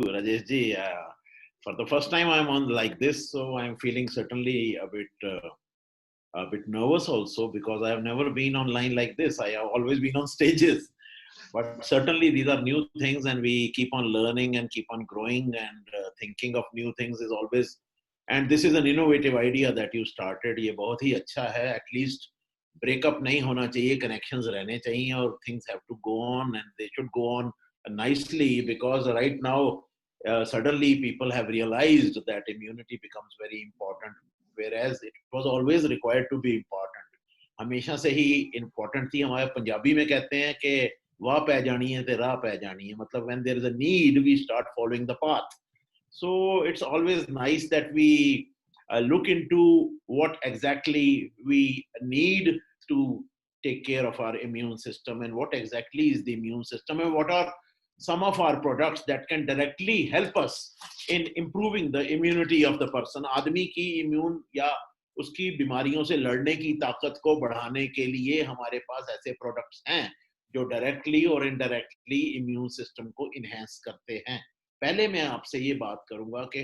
Rajesh ji. For the first time, I'm on like this, so I'm feeling certainly a bit nervous also because I have never been online like this. I have always been on stages, but certainly these are new things, and we keep on learning and keep on growing and thinking of new things is always. And this is an innovative idea that you started. ये बहुत ही अच्छा है. At least breakup नहीं होना चाहिए, connections रहने चाहिए, और things have to go on, and they should go on nicely, because right now suddenly people have realized that immunity becomes very important, whereas it was always required to be important. हमेशा से ही important थी. हमारे पंजाबी में कहते हैं कि वाह पै जानी है ते राह पै जानी है. मतलब when there is a need, we start following the path. So it's always nice that we look into what exactly we need to take care of our immune system, and what exactly is the immune system, and what are some of our products that can directly help us in improving the immunity of the person. आदमी की immune या उसकी बीमारियों से लड़ने की ताकत को बढ़ाने के लिए हमारे पास ऐसे प्रोडक्ट्स हैं जो डायरेक्टली और इनडायरेक्टली इम्यून सिस्टम को इनहेंस करते हैं. पहले मैं आपसे ये बात करूंगा कि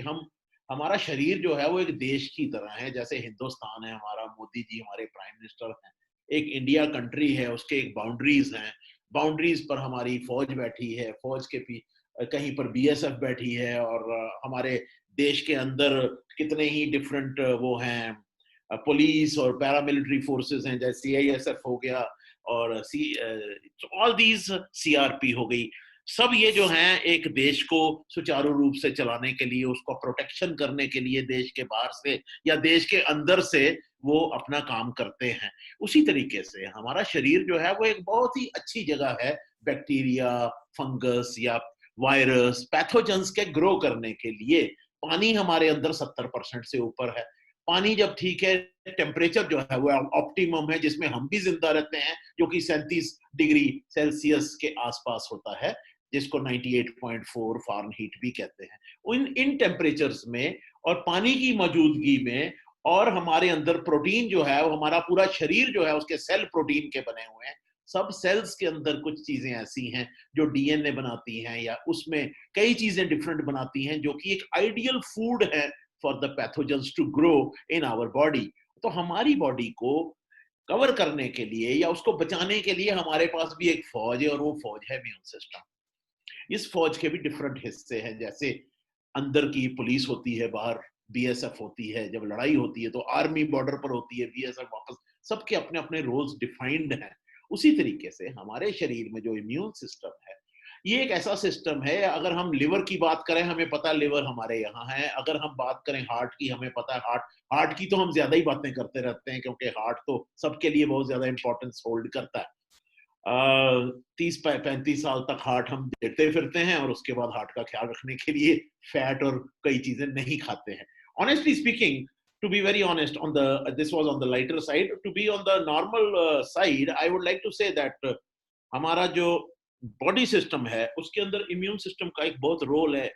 हमारा शरीर जो है वो एक देश की तरह है. जैसे हिंदुस्तान है हमारा, मोदी जी हमारे प्राइम मिनिस्टर हैं. एक इंडिया कंट्री है, उसके एक बाउंड्रीज हैं. बाउंड्रीज पर हमारी फौज बैठी है, फौज के कहीं पर बीएसएफ बैठी है, और हमारे देश के अंदर कितने ही डिफरेंट वो हैं, पुलिस और पैरामिलिट्री फोर्सेस हैं, जैसे सीआईएसएफ हो गया, और ऑल दीज सीआरपी हो गई. सब ये जो हैं एक देश को सुचारू रूप से चलाने के लिए, उसको प्रोटेक्शन करने के लिए देश के बाहर से या देश के अंदर से वो अपना काम करते हैं. उसी तरीके से हमारा शरीर जो है वो एक बहुत ही अच्छी जगह है बैक्टीरिया, फंगस या वायरस, पैथोजेंस के ग्रो करने के लिए. पानी हमारे अंदर 70% से ऊपर है. पानी जब ठीक है, टेम्परेचर जो है वो ऑप्टिमम है, जिसमें हम भी जिंदा रहते हैं, जो कि 37 डिग्री सेल्सियस के आसपास होता है, जिसको 98.4 फारेनहीट भी कहते हैं. इन टेम्परेचर्स में और पानी की मौजूदगी में, और हमारे अंदर प्रोटीन जो है वो, हमारा पूरा शरीर जो है उसके सेल प्रोटीन के बने हुए हैं. सब सेल्स के अंदर कुछ चीजें ऐसी हैं जो डीएनए बनाती हैं, या उसमें कई चीजें डिफरेंट बनाती हैं, जो कि एक आइडियल फूड है for the pathogens to grow in our body. तो हमारी बॉडी को कवर करने के लिए या उसको बचाने के लिए हमारे पास भी एक फौज है, और वो फौज है इम्यून सिस्टम. इस फौज के भी डिफरेंट हिस्से हैं. जैसे अंदर की पुलिस होती है, बाहर बीएसएफ होती है, जब लड़ाई होती है तो आर्मी बॉर्डर पर होती है, बीएसएफ वापस. सबके अपने अपने रोल्स डिफाइंड हैं. उसी तरीके से हमारे शरीर में जो इम्यून सिस्टम है, ये एक ऐसा सिस्टम है. अगर हम लिवर की बात करें, हमें पता है लिवर हमारे यहाँ है. अगर हम बात करें हार्ट की, हमें पता है हार्ट की तो हम ज्यादा ही बातें करते रहते हैं, क्योंकि हार्ट तो सबके लिए बहुत ज्यादा इंपॉर्टेंस होल्ड करता है. 30-35 साल तक हार्ट हम देखते फिरते हैं, और उसके बाद हार्ट का ख्याल रखने के लिए फैट और कई चीजें नहीं खाते हैं. Honestly speaking, to be very honest, this was on the lighter side. To be on the normal side, I would like to say that हमारा जो बॉडी सिस्टम है उसके अंदर इम्यून सिस्टम का एक बहुत रोल है.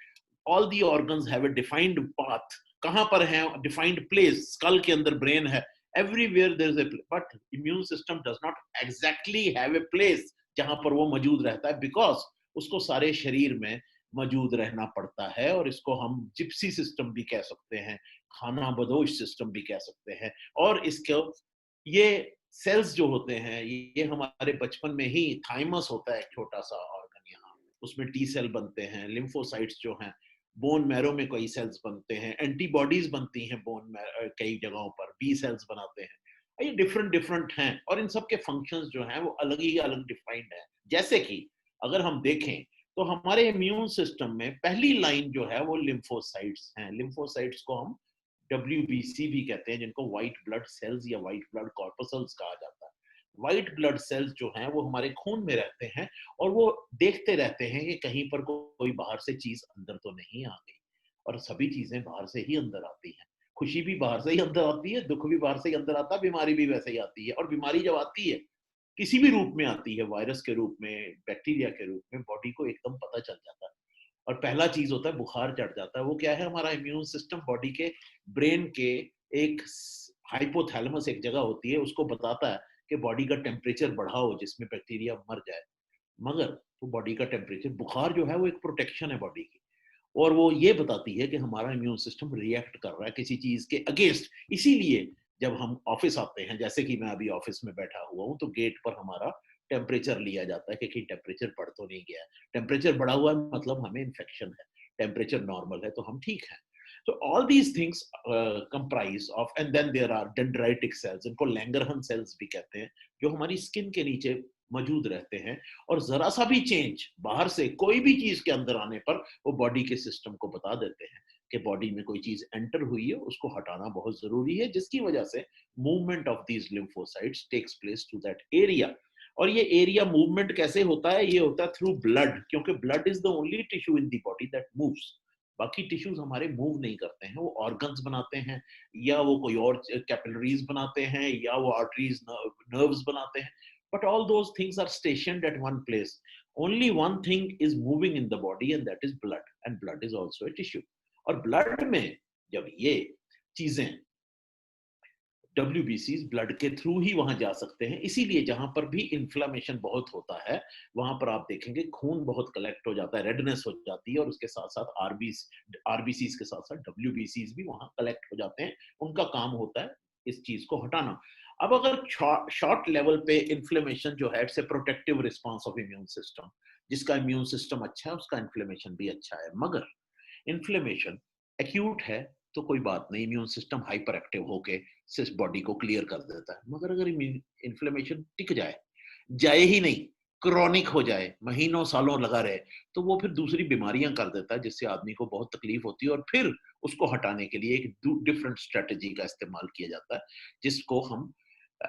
All the organs have a defined path. कहाँ पर है? Defined place. स्कल के अंदर ब्रेन है. Everywhere there is a place, but immune system does not exactly have a place जहां पर वो मौजूद रहता है, बिकॉज उसको सारे शरीर में मौजूद रहना पड़ता है. और इसको हम जिप्सी सिस्टम भी कह सकते हैं, खाना बदोश सिस्टम भी कह सकते हैं. और इसको ये सेल्स जो होते हैं, ये हमारे बचपन में ही, थाइमस होता है एक छोटा सा ऑर्गन यहाँ, उसमें टी सेल बनते हैं, लिम्फोसाइट्स जो हैं, बोन मैरो में कई सेल्स बनते हैं, एंटीबॉडीज बनती हैं बोन मैरो कई जगहों पर, बी सेल्स बनाते हैं. ये डिफरेंट डिफरेंट हैं, और इन सब के फंक्शंस जो हैं वो अलग ही अलग डिफाइंड है. जैसे कि अगर हम देखें तो हमारे इम्यून सिस्टम में पहली लाइन जो है वो लिम्फोसाइट्स हैं. लिम्फोसाइट्स को हम WBC भी कहते हैं, जिनको व्हाइट ब्लड सेल्स या व्हाइट ब्लड कॉर्पसल्स कहा जाता है. व्हाइट ब्लड सेल्स जो हैं वो हमारे खून में रहते हैं, और वो देखते रहते हैं कि कहीं पर कोई बाहर से चीज अंदर तो नहीं आ गई. और सभी चीजें बाहर से ही अंदर आती हैं. खुशी भी बाहर से ही अंदर आती है, दुख भी बाहर से ही अंदर आता है, बीमारी भी वैसे ही आती है. और बीमारी जब आती है, किसी भी रूप में आती है, वायरस के रूप में, बैक्टीरिया के रूप में, बॉडी को एकदम पता चल जाता है. और पहला चीज होता है बुखार चढ़ जाता है. वो क्या है? हमारा इम्यून सिस्टम बॉडी के ब्रेन के एक हाइपोथैलेमस एक जगह होती है, उसको बताता है कि बॉडी का टेम्परेचर बढ़ाओ जिसमें बैक्टीरिया मर जाए. मगर वो बॉडी का टेम्परेचर, बुखार जो है वो एक प्रोटेक्शन है बॉडी की. और वो ये बताती है कि हमारा इम्यून सिस्टम रिएक्ट कर रहा है किसी चीज के अगेंस्ट। इसीलिए जब हम ऑफिस आते हैं, जैसे कि मैं अभी ऑफिस में बैठा हुआ हूँ, तो गेट पर हमारा टेम्परेचर लिया जाता है कि कहीं टेम्परेचर बढ़ तो नहीं गया है। टेम्परेचर बढ़ा हुआ है मतलब हमें इन्फेक्शन है, टेम्परेचर नॉर्मल है तो हम ठीक हैं। So all these things comprise of, and then there are dendritic cells, इनको लैंगरहन सेल्स भी कहते हैं, जो हमारी स्किन के नीचे मौजूद रहते हैं, और जरा सा भी चेंज बाहर से कोई भी चीज के अंदर आने पर वो बॉडी के सिस्टम को बता देते हैं कि बॉडी में कोई चीज एंटर हुई है, उसको हटाना बहुत जरूरी है, जिसकी वजह से movement of these lymphocytes takes place to that area. और ये एरिया मूवमेंट कैसे होता है? ये होता है थ्रू ब्लड, क्योंकि blood is the only tissue in the body that moves. बाकी टिश्यूज हमारे मूव नहीं करते हैं, वो ऑर्गन्स बनाते हैं, या वो कोई और कैपिलरीज बनाते हैं, या वो आर्टरीज नर्व्स बनाते हैं, but all those things are stationed at one place. Only one thing is moving in the body, and that is blood, and blood is also a tissue. और blood में जब ये चीजें WBCs ब्लड के through ही वहां जा सकते हैं, इसीलिए जहां पर भी इन्फ्लामेशन बहुत होता है वहां पर आप देखेंगे खून बहुत कलेक्ट हो जाता है, रेडनेस हो जाती है, और उसके साथ साथ आरबीसीज के साथ साथ WBCs भी वहां कलेक्ट हो जाते हैं। उनका काम होता है इस चीज को हटाना। अब अगर शॉर्ट लेवल पे इन्फ्लेमेशन जो है, it's a protective response of immune system. जिसका इम्यून सिस्टम अच्छा है उसका इन्फ्लेमेशन भी अच्छा है। मगर इन्फ्लेमेशन एक्यूट है तो कोई बात नहीं, इम्यून सिस्टम हाइपर एक्टिव होके सिर्फ बॉडी को क्लियर कर देता है। मगर अगर इन्फ्लेमेशन टिक जाए, जाए ही नहीं, क्रॉनिक हो जाए, महीनों सालों लगा रहे, तो वो फिर दूसरी बीमारियां कर देता है, जिससे आदमी को बहुत तकलीफ होती है, और फिर उसको हटाने के लिए एक डिफरेंट स्ट्रेटजी का इस्तेमाल किया जाता है, जिसको हम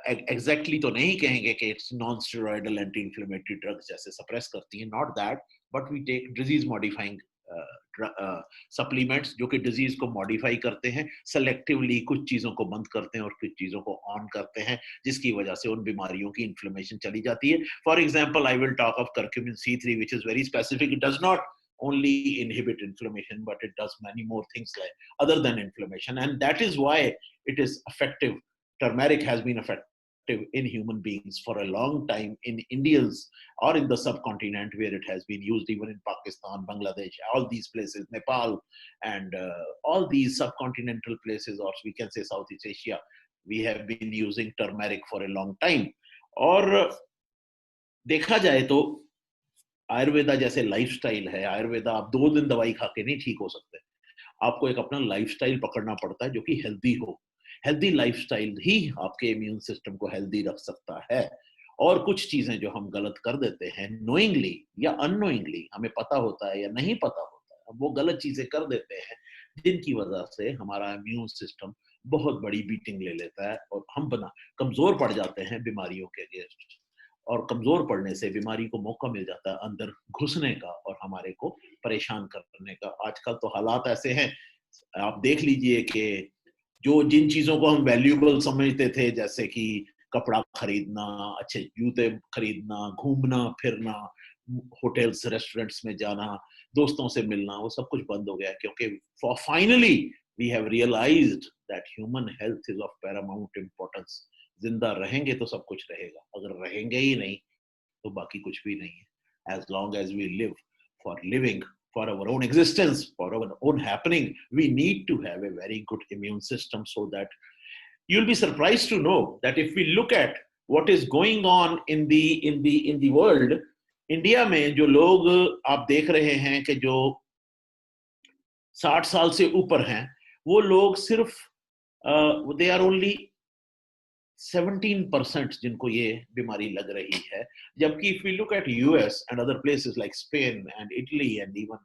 एग्जैक्टली तो नहीं कहेंगे कि it's non steroidal anti inflammatory drugs जैसे सप्रेस करती हैं, not that, but we take disease modifying supplements जो कि डिजीज को मॉडिफाई करते हैं, सेलेक्टिवली कुछ चीजों को बंद करते हैं और कुछ चीजों को ऑन करते हैं, जिसकी वजह से उन बीमारियों की इन्फ्लेमेशन चली जाती है। For example, I will talk of curcumin C3, which is very specific. It does not only inhibit inflammation, but it does many more things like other than inflammation, and that is why it is effective. Turmeric has been effective in human beings for a long time, in Indians or in the subcontinent, where it has been used even in Pakistan, Bangladesh, all these places, Nepal, and all these subcontinental places, or we can say Southeast Asia, we have been using turmeric for a long time. और देखा जाए तो आयुर्वेदा जैसे lifestyle है, आयुर्वेदा आप 2 दिन दवाई खा के नहीं ठीक हो सकते, आपको एक अपना लाइफस्टाइल पकड़ना पड़ता है जो कि हेल्दी हो। हेल्दी लाइफस्टाइल ही आपके इम्यून सिस्टम को हेल्दी रख सकता है। और कुछ चीजें जो हम गलत कर देते हैं, नोइंगली या अननोइंगली, हमें पता होता है या नहीं पता होता है, वो गलत चीजें कर देते हैं, जिनकी वजह से हमारा इम्यून सिस्टम बहुत बड़ी बीटिंग ले लेता है, और हम बना कमजोर पड़ जाते हैं बीमारियों के अगेंस्ट। और कमजोर पड़ने से बीमारी को मौका मिल जाता है अंदर घुसने का और हमारे को परेशान करने का। आजकल तो हालात ऐसे हैं, आप देख लीजिए कि जो जिन चीजों को हम वैल्यूएबल समझते थे, जैसे कि कपड़ा खरीदना, अच्छे जूते खरीदना, घूमना फिरना, होटल्स रेस्टोरेंट्स में जाना, दोस्तों से मिलना, वो सब कुछ बंद हो गया, क्योंकि finally we have realised that human health is of paramount importance. जिंदा रहेंगे तो सब कुछ रहेगा, अगर रहेंगे ही नहीं तो बाकी कुछ भी नहीं है। As long as we live, for living, for our own existence, for our own happening, we need to have a very good immune system, so that you'll be surprised to know that if we look at what is going on in the world, India में जो लोग आप देख रहे हैं कि जो 60 साल से ऊपर हैं, वो लोग सिर्फ दे आर ओनली 17% जिनको ये बीमारी लग रही है। जबकि if we look at US and other places like Spain and Italy and even,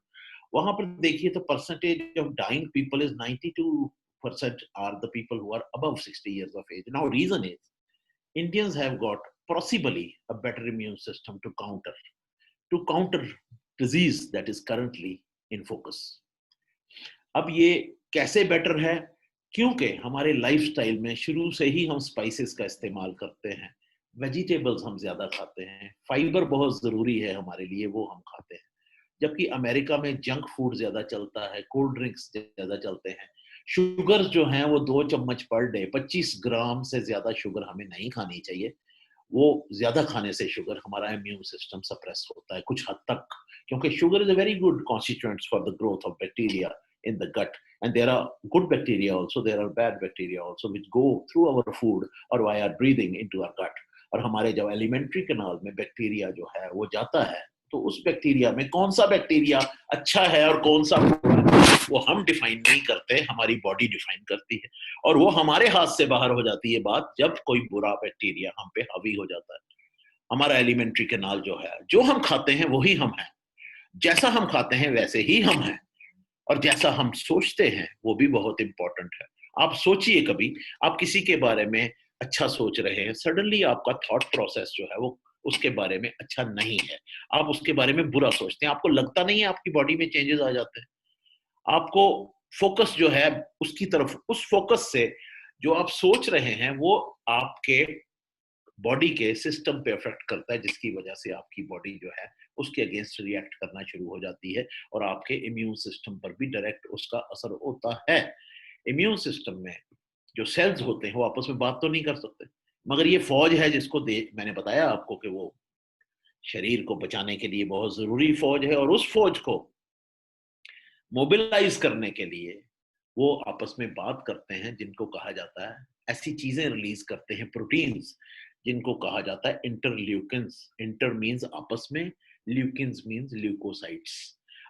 वहां पर देखिए तो percentage of dying people is 92% are the people who are above 60 years of age. Now reason is Indians have got possibly a better immune system to counter disease that is currently in focus. अब ये कैसे better है? क्योंकि हमारे lifestyle में शुरू से ही हम स्पाइसेस का इस्तेमाल करते हैं, वेजिटेबल्स हम ज्यादा खाते हैं, फाइबर बहुत जरूरी है हमारे लिए, वो हम खाते हैं। जबकि अमेरिका में जंक फूड ज्यादा चलता है, कोल्ड ड्रिंक्स ज्यादा चलते हैं, शुगर जो है वो 2 चम्मच पर डे, 25 ग्राम से ज्यादा शुगर हमें नहीं खानी चाहिए। वो ज्यादा खाने से शुगर हमारा इम्यून सिस्टम सप्रेस होता है कुछ हद तक, क्योंकि sugar is a very good constituent for the growth of bacteria in the gut, and there are good bacteria also, there are bad bacteria also which go through our food or via breathing into our gut. और हमारे जब alimentary canal में bacteria जो है वो जाता है, तो उस बैक्टीरिया में कौन सा बैक्टीरिया अच्छा है और कौन सा बुरा है वो हम डिफाइन नहीं करते, हमारी बॉडी डिफाइन करती है। और वो हमारे हाथ से बाहर हो जाती है बात जब कोई बुरा बैक्टीरिया हम पे हावी हो जाता है। हमारा एलिमेंट्री कैनाल जो है, जो हम खाते हैं वही हम हैं, जैसा हम खाते हैं वैसे ही हम हैं, और जैसा हम सोचते हैं वो भी बहुत इंपॉर्टेंट है। आप सोचिए, कभी आप किसी के बारे में अच्छा सोच रहे हैं, सडनली आपका थॉट प्रोसेस जो है वो उसके बारे में अच्छा नहीं है, आप उसके बारे में बुरा सोचते हैं, आपको लगता नहीं है, आपकी बॉडी में चेंजेस आ जाते हैं। आपको फोकस जो है उसकी तरफ, उस फोकस से जो आप सोच रहे हैं वो आपके बॉडी के सिस्टम पे इफेक्ट करता है, जिसकी वजह से आपकी बॉडी जो है उसके अगेंस्ट रिएक्ट करना शुरू हो जाती है, और आपके इम्यून सिस्टम पर भी डायरेक्ट उसका असर होता है। इम्यून सिस्टम में जो सेल्स होते हैं वो आपस में बात तो नहीं कर सकते, मगर ये फौज है जिसको मैंने बताया आपको कि वो शरीर को बचाने के लिए बहुत जरूरी फौज है, और उस फौज को मोबिलाइज करने के लिए वो आपस में बात करते हैं, जिनको कहा जाता है, ऐसी चीजें रिलीज करते हैं, प्रोटीन्स, जिनको कहा जाता है इंटरल्यूकिन्स। इंटर मीन्स आपस में, ल्यूकिन्स मीन्स ल्यूकोसाइट्स।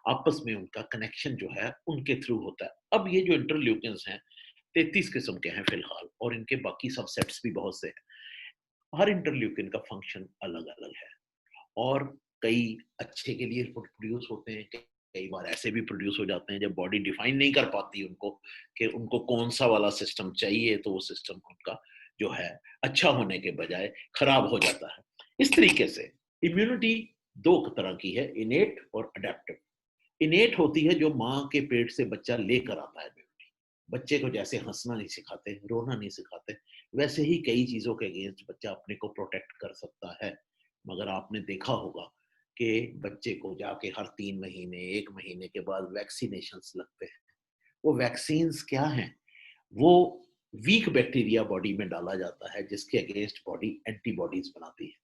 आपस में उनका कनेक्शन जो है उनके थ्रू होता है। अब ये जो इंटरल्यूकिन्स हैं 33 किस्म के हैं फिलहाल, और इनके बाकी सबसेट्स भी बहुत से हैं। हर इंटरल्यूकिन का फंक्शन अलग अलग है, और कई अच्छे के लिए प्रोड्यूस होते हैं, कई बार ऐसे भी प्रोड्यूस हो जाते हैं जब बॉडी डिफाइन नहीं कर पाती उनको कि उनको कौन सा वाला सिस्टम चाहिए, तो वो सिस्टम उनका जो है अच्छा होने के बजाय खराब हो जाता है। इस तरीके से इम्यूनिटी दो तरह की है, इनेट और अडेप्टिव। इनेट होती है जो माँ के पेट से बच्चा लेकर आता है इम्यूनिटी। बच्चे को जैसे हंसना नहीं सिखाते, रोना नहीं सिखाते, वैसे ही कई चीजों के अगेंस्ट बच्चा अपने को प्रोटेक्ट कर सकता है। मगर आपने देखा होगा कि बच्चे को जाके हर 3 महीने 1 महीने के बाद वैक्सीनेशन लगते हैं। वो वैक्सीन क्या हैं? वो वीक बैक्टीरिया बॉडी में डाला जाता है जिसके अगेंस्ट बॉडी एंटीबॉडीज बनाती है,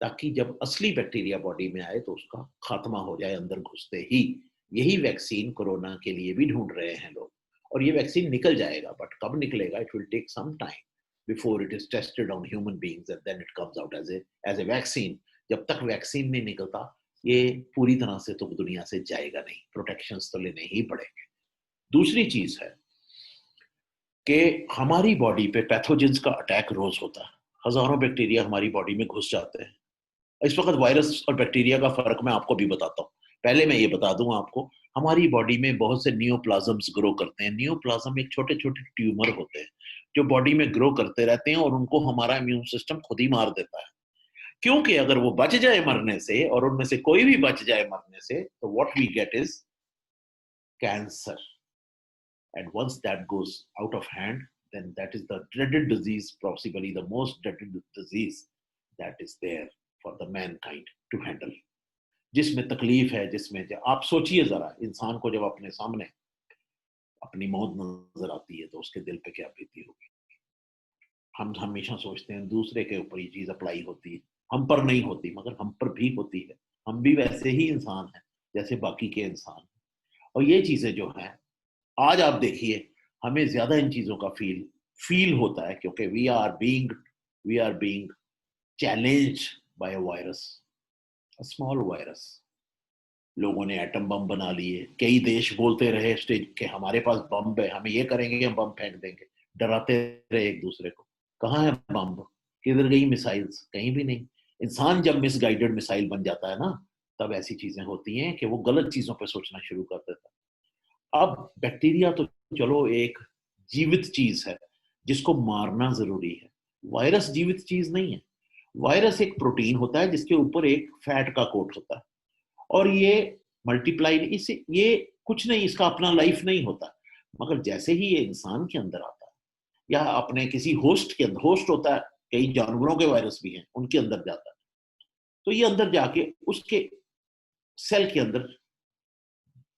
ताकि जब असली बैक्टीरिया बॉडी में आए तो उसका खात्मा हो जाए अंदर घुसते ही। यही वैक्सीन कोरोना के लिए भी ढूंढ रहे हैं लोग, और ये वैक्सीन निकल जाएगा, बट कब निकलेगा, it will take some time before it is tested on human beings and then it comes out as a vaccine. जब तक वैक्सीन नहीं निकलता ये पूरी तरह से तो दुनिया से जाएगा नहीं, प्रोटेक्शंस तो लेने ही पड़ेंगे। दूसरी चीज है कि हमारी बॉडी पे पैथोजेंस का अटैक रोज होता है, हजारों बैक्टीरिया हमारी बॉडी में घुस जाते हैं। इस वक्त वायरस और बैक्टीरिया का फर्क मैं आपको भी बताता हूँ। पहले मैं ये बता दूं आपको, हमारी बॉडी में बहुत से नियोप्लाज्म्स ग्रो करते हैं। नियोप्लाज्म एक छोटे छोटे ट्यूमर होते हैं जो बॉडी में ग्रो करते रहते हैं, और उनको हमारा इम्यून सिस्टम खुद ही मार देता है। क्योंकि अगर वो बच जाए मरने से, और उनमें से कोई भी बच जाए मरने से, तो what we get is cancer. And once that goes out of hand, then that is the dreaded disease, possibly the most dreaded disease that is there for the mankind to handle. जिसमें तकलीफ है, जिसमें आप सोचिए जरा, इंसान को जब अपने सामने अपनी मौत नजर आती है तो उसके दिल पे क्या बीती होगी। हम हमेशा सोचते हैं दूसरे के ऊपर ये चीज अप्लाई होती है, हम पर नहीं होती, मगर हम पर भी होती है। हम भी वैसे ही इंसान हैं जैसे बाकी के इंसान। और ये चीजें जो हैं, आज आप देखिए, हमें ज्यादा इन चीजों का फील होता है, क्योंकि we are being challenged by a virus, a small virus. लोगों ने एटम बम बना लिए, कई देश बोलते रहे स्टेज के हमारे पास बम है, हमें ये करेंगे, हम बम फेंक देंगे, डराते रहे एक दूसरे को। कहाँ है बम? किधर गई मिसाइल्स? कहीं भी नहीं। इंसान जब मिसगाइडेड मिसाइल बन जाता है ना, तब ऐसी चीजें होती हैं कि वो गलत चीजों पर सोचना शुरू कर देता है। अब बैक्टीरिया तो चलो एक जीवित चीज है जिसको मारना जरूरी है, वायरस जीवित चीज नहीं है। वायरस एक प्रोटीन होता है जिसके ऊपर एक फैट का कोट होता है, और ये मल्टीप्लाई, इसे ये कुछ नहीं, इसका अपना लाइफ नहीं होता। मगर जैसे ही ये इंसान के अंदर आता है, या अपने किसी होस्ट के अंदर, होस्ट होता है, कई जानवरों के वायरस भी हैं, उनके अंदर जाता है, तो ये अंदर जाके उसके सेल के अंदर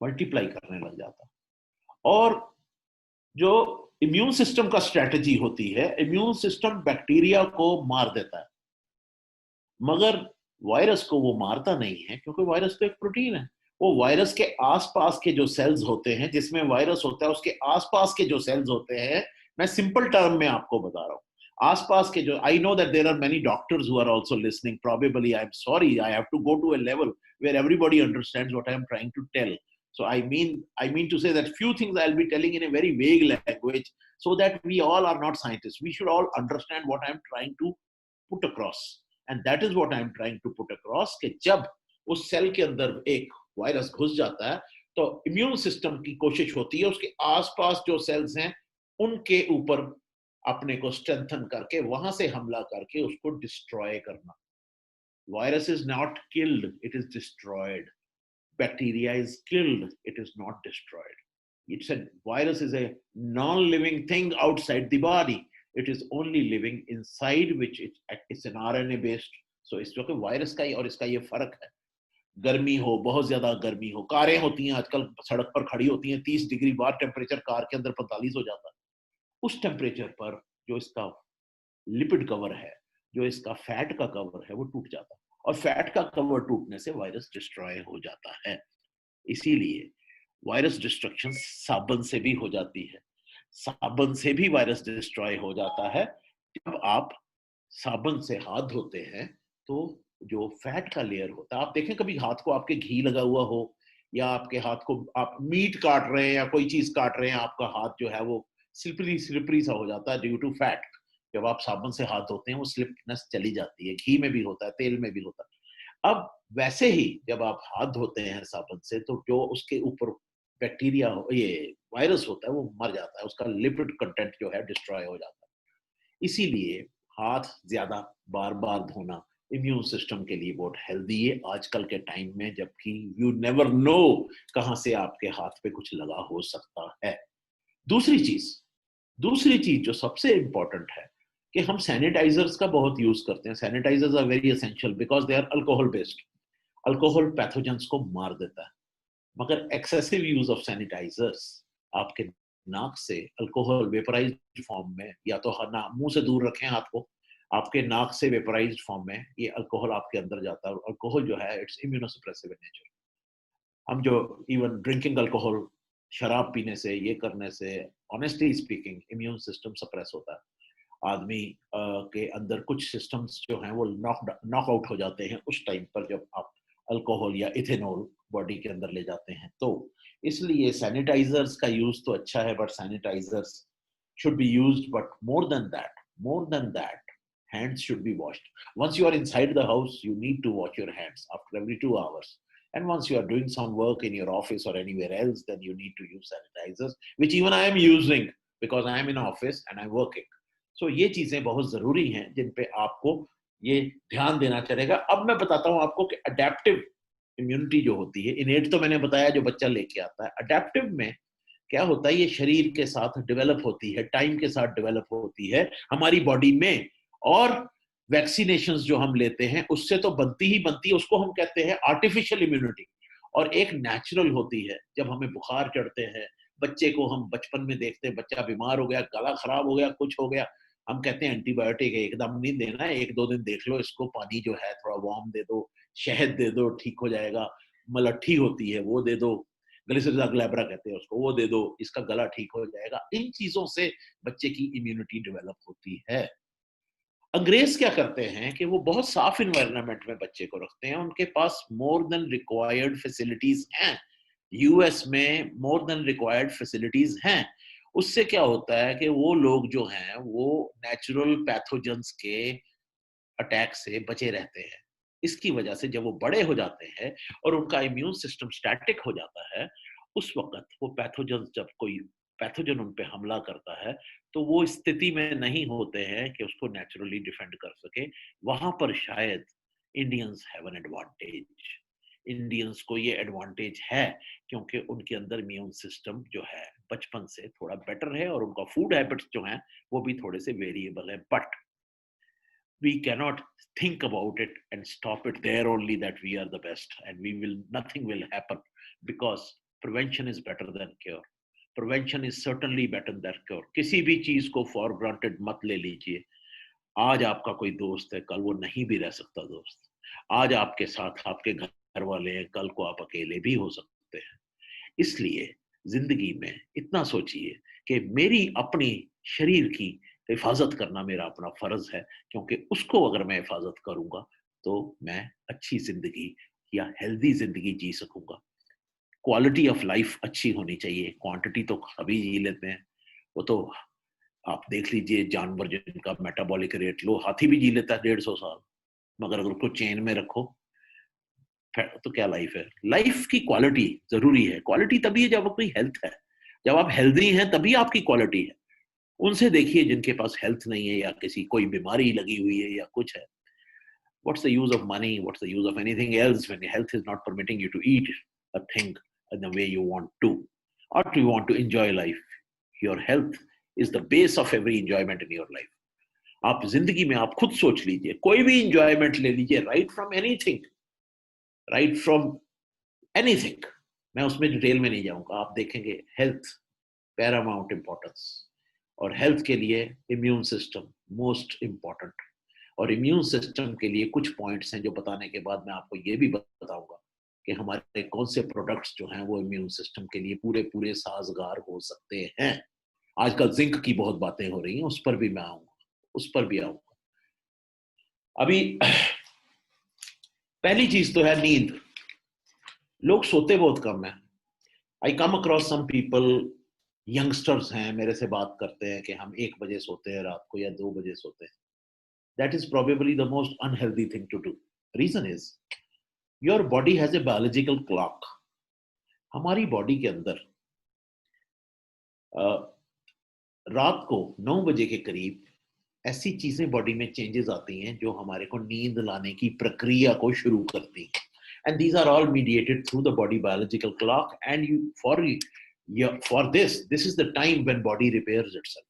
मल्टीप्लाई करने लग जाता है। और जो इम्यून सिस्टम का स्ट्रेटजी होती है, इम्यून सिस्टम बैक्टीरिया को मार देता है। मगर वायरस को वो मारता नहीं है, क्योंकि वायरस तो एक प्रोटीन है। वो वायरस के आसपास के जो सेल्स होते हैं, जिसमें वायरस होता है, उसके आसपास के जो सेल्स होते हैं, मैं सिंपल टर्म में आपको बता रहा हूँ, आसपास के जो, I know that there are many doctors who are also listening, probably I am sorry, I have to go to a level where everybody understands what I am trying to tell. So I mean to say that few things I'll be telling in a very vague language, so that we all are not scientists. We should all understand what I'm trying to put across. And that is what I'm trying to put across, कि जब उस cell के अंदर एक virus घुस जाता है, तो इम्यून सिस्टम की कोशिश होती है उसके आसपास जो सेल्स हैं उनके ऊपर अपने को स्ट्रेंथन करके वहां से हमला करके उसको डिस्ट्रॉय करना. Virus is not killed, it is destroyed. Bacteria is killed, it is not destroyed. It's a virus is a non-living thing outside the body. It is only living inside, which it's an RNA based. So इस वक्त virus का और इसका ये फर्क है. गर्मी हो, बहुत ज्यादा गर्मी हो, कारें होती हैं आजकल सड़क पर खड़ी होती हैं, 30 डिग्री बार टेम्परेचर कार के अंदर 45 हो जाता है. उस टेम्परेचर पर जो इसका लिपिड कवर है, जो इसका फैट का कवर है, वो टूट जाता है, और फैट का कवर टूटने से वायरस डिस्ट्रॉय हो जाता है. इसीलिए वायरस डिस्ट्रक्शन साबुन से भी हो जाती है. साबुन से भी वायरस डिस्ट्रॉय हो जाता है. जब आप साबुन से हाथ धोते हैं तो जो फैट का लेयर होता है, आप देखें कभी हाथ को आपके घी लगा हुआ हो, या आपके हाथ को आप मीट काट रहे हैं या कोई चीज काट रहे हैं, आपका हाथ जो है वो स्लिपरी स्लिपरी सा हो जाता है ड्यू टू फैट. जब आप साबुन से हाथ धोते हैं वो स्लिपनेस चली जाती है. घी में भी होता है, तेल में भी होता है. अब वैसे ही जब आप हाथ धोते हैं साबुन से, तो जो उसके ऊपर बैक्टीरिया ये वायरस होता है वो मर जाता है, उसका लिपिड कंटेंट जो है डिस्ट्रॉय हो जाता है. इसीलिए हाथ ज्यादा बार बार धोना इम्यून सिस्टम के लिए बहुत हेल्दी है आजकल के टाइम में, जबकि यू नेवर नो कहां से आपके हाथ पे कुछ लगा हो सकता है. दूसरी चीज दूसरी चीज जो सबसे इंपॉर्टेंट है कि हम सैनिटाइजर्स का बहुत यूज करते हैं. Sanitisers are very essential because they are alcohol based. Alcohol pathogens को मार देता है, मगर एक्सेसिव यूज ऑफ सैनिटाइजर्स आपके नाक से अल्कोहल वेपराइज्ड फॉर्म में, या तो मुंह से दूर रखें हाथ को, आपके नाक से वेपराइज्ड फॉर्म में ये अल्कोहल आपके अंदर जाता है. और अल्कोहल जो है इट्स इम्यूनोसप्रेसिव इन नेचर. हम जो इवन ड्रिंकिंग अल्कोहल, शराब पीने से, ये करने से honestly speaking immune system suppress होता है. आदमी के अंदर कुछ सिस्टम्स जो हैं वो नॉक आउट हो जाते हैं उस टाइम पर जब आप अल्कोहल या इथेनॉल बॉडी के अंदर ले जाते हैं. तो इसलिए सैनिटाइजर्स का यूज तो अच्छा है, but sanitisers should be used, but more than that, hands should be washed. Once you are inside the house, you need to wash your hands after every 2 hours. And once you are doing some work in your office or anywhere else, then you need to use sanitizers, which even I am using because I am in office and I'm working. So ये चीजें बहुत जरूरी हैं जिन पे आपको ये ध्यान देना चलेगा. अब मैं बताता हूँ आपको कि अडेप्टिव इम्यूनिटी जो होती है, इनेट तो मैंने बताया जो बच्चा लेके आता है. अडेप्टिव में क्या होता है, ये शरीर के साथ डेवलप होती है, टाइम के साथ डेवलप होती है हमारी बॉडी में. और वैक्सीनेशन जो हम लेते हैं उससे तो बनती ही बनती है, उसको हम कहते हैं आर्टिफिशियल इम्यूनिटी. और एक नेचुरल होती है. जब हमें बुखार चढ़ते हैं, बच्चे को हम बचपन में देखते हैं, बच्चा बीमार हो गया, गला खराब हो गया, कुछ हो गया, हम कहते हैं एंटीबायोटिक एकदम नहीं देना है, 1-2 दिन देख लो इसको, पानी जो है थोड़ा वार्म दे दो, शहद दे दो, ठीक हो जाएगा. मलट्ठी होती है वो दे दो, ग्लिसरीन ग्लैब्रा कहते हैं उसको, वो दे दो, इसका गला ठीक हो जाएगा. इन चीजों से बच्चे की इम्यूनिटी डेवलप होती है. अंग्रेज क्या करते हैं कि वो बहुत साफ इन्वायरमेंट में बच्चे को रखते हैं, उनके पास मोर देन रिक्वायर्ड फैसिलिटीज हैं. यूएस में मोर देन रिक्वायर्ड फैसिलिटीज हैं. उससे क्या होता है कि वो लोग जो हैं वो नेचुरल पैथोजेंस के अटैक से बचे रहते हैं. इसकी वजह से जब वो बड़े हो जाते हैं और उनका इम्यून सिस्टम स्टैटिक हो जाता है, उस वक्त वो पैथोजन, जब कोई पैथोजन उन पे हमला करता है, तो वो स्थिति में नहीं होते हैं कि उसको नेचुरली डिफेंड कर सके. वहां पर शायद Indians have an advantage. Indians को ये एडवांटेज है क्योंकि उनके अंदर इम्यून सिस्टम जो है बचपन से थोड़ा बेटर है, और उनका फूड हैबिट्स जो हैं वो भी थोड़े से वेरिएबल है. But we cannot think about it and stop it there only that we are the best and we will nothing will happen, because prevention is better than cure. Prevention is certainly better than cure. किसी भी चीज को for granted मत ले लीजिए. आज आपका कोई दोस्त है, कल वो नहीं भी रह सकता दोस्त। आज आपके साथ आपके घर वाले हैं, कल को आप अकेले भी हो सकते हैं। इसलिए जिंदगी में इतना सोचिए कि मेरी अपनी शरीर की हिफाजत करना मेरा अपना फर्ज है, क्योंकि उसको अगर मैं हिफाजत करूंगा तो मैं अच्छी जिंदगी या हेल्दी जिंदगी जी सकूंगा। क्वालिटी ऑफ लाइफ अच्छी होनी चाहिए, क्वांटिटी तो सभी जी लेते हैं। वो तो आप देख लीजिए जानवर जिनका मेटाबॉलिक रेट लो, हाथी भी जी लेता है 150 साल, मगर अगर उसको चेन में रखो तो क्या लाइफ है। लाइफ की क्वालिटी जरूरी है। क्वालिटी तभी है जब आपकी हेल्थ है। जब आप हेल्दी हैं तभी आपकी क्वालिटी है। उनसे देखिए जिनके पास हेल्थ नहीं है या किसी कोई बीमारी लगी हुई है या कुछ है। What's the use of money? What's the use of anything else when your health is not permitting you to eat a thing in the way you want to, or do you want to enjoy life? Your health is the base of every enjoyment in your life. आप जिंदगी में आप खुद सोच लीजिए, कोई भी enjoyment ले लीजिए, right from anything, right from anything. मैं उसमें डिटेल में नहीं जाऊंगा। आप देखेंगे हेल्थ पैरामाउंट इंपॉर्टेंस, और हेल्थ के लिए इम्यून सिस्टम मोस्ट इंपॉर्टेंट। और इम्यून सिस्टम के लिए कुछ पॉइंट्स हैं जो बताने के बाद मैं आपको ये भी बताऊंगा कि हमारे कौन से प्रोडक्ट्स जो हैं वो इम्यून सिस्टम के लिए पूरे पूरे साजगार हो सकते हैं। आजकल जिंक की बहुत बातें हो रही हैं, उस पर भी मैं आऊंगा, उस पर भी आऊंगा। अभी पहली चीज तो है नींद। लोग सोते बहुत कम है। I come across some people, youngsters हैं, मेरे से बात करते हैं कि हम 1 बजे सोते हैं रात को या 2 बजे सोते हैं। That is probably the most unhealthy thing to do. Reason is your body has a biological clock. हमारी बॉडी के अंदर रात को 9 बजे के करीब ऐसी चीजें बॉडी में चेंजेस आती हैं जो हमारे को नींद लाने की प्रक्रिया को शुरू करती हैं। And these are all mediated through the body biological clock. And you for this is the time when body repairs itself.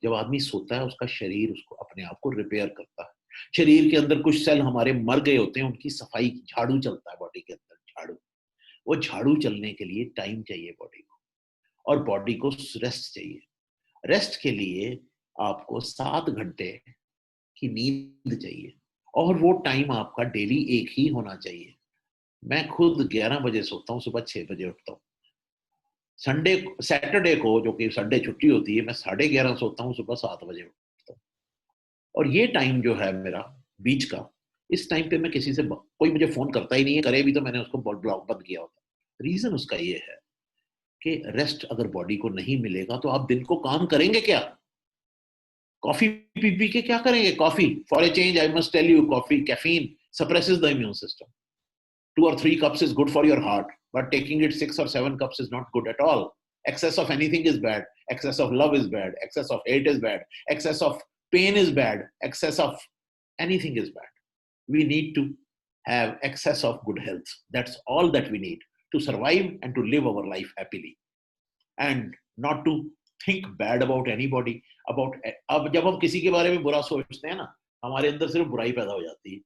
जब आदमी सोता है उसका शरीर उसको अपने आप को रिपेयर करता है। शरीर के अंदर कुछ सेल हमारे मर गए होते हैं, उनकी सफाई, झाड़ू चलता है बॉडी के अंदर, झाड़ू। वो झाड़ू चलने के लिए टाइम चाहिए बॉडी को, और बॉडी को रेस्ट चाहिए। रेस्ट के लिए आपको 7 घंटे की नींद चाहिए, और वो टाइम आपका डेली एक ही होना चाहिए। मैं खुद 11 बजे सोता हूँ, सुबह 6 बजे उठता हूँ। संडे सैटरडे को, जो कि संडे छुट्टी होती है, मैं 11:30 सोता हूँ, सुबह 7 बजे उठता हूँ। और ये टाइम जो है मेरा बीच का, इस टाइम पे मैं किसी से कोई मुझे फोन करता ही नहीं है, करे भी तो मैंने उसको ब्लॉक बंद किया होता। रीजन उसका ये है कि रेस्ट अगर बॉडी को नहीं मिलेगा तो आप दिन को काम करेंगे क्या? कॉफी पी पी के क्या करेंगे? Coffee, for a change I must tell you, coffee caffeine suppresses the immune system. 2 or 3 cups is good for your heart, but taking it 6 or 7 cups is not good at all. Excess of anything is bad. Excess of love is bad. Excess of hate is bad. Excess of pain is bad. Excess of anything is bad. We need to have excess of good health. That's all that we need to survive and to live our life happily, and not to think bad about anybody. About अब जब हम किसी के बारे में बुरा सोचते हैं ना, हमारे अंदर सिर्फ बुराई पैदा हो जाती है,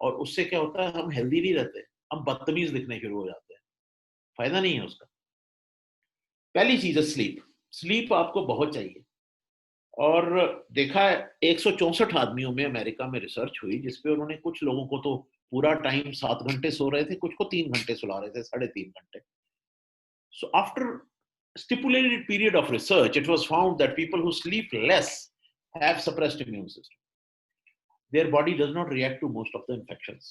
और उससे क्या होता है, हम हेल्दी नहीं रहते, हम बदतमीज दिखने शुरू हो जाते हैं। फायदा नहीं है उसका। पहली चीज है स्लीप। स्लीप आपको बहुत चाहिए। और देखा है 164 आदमियों में अमेरिका में रिसर्च हुई, जिसपे उन्होंने कुछ लोगों को तो पूरा टाइम 7 घंटे सो रहे थे, कुछ को 3 घंटे सुला रहे थे, 3.5 घंटे। So after stipulated period of research, it was found that people who sleep less have suppressed immune system. Their body does not react to most of the infections,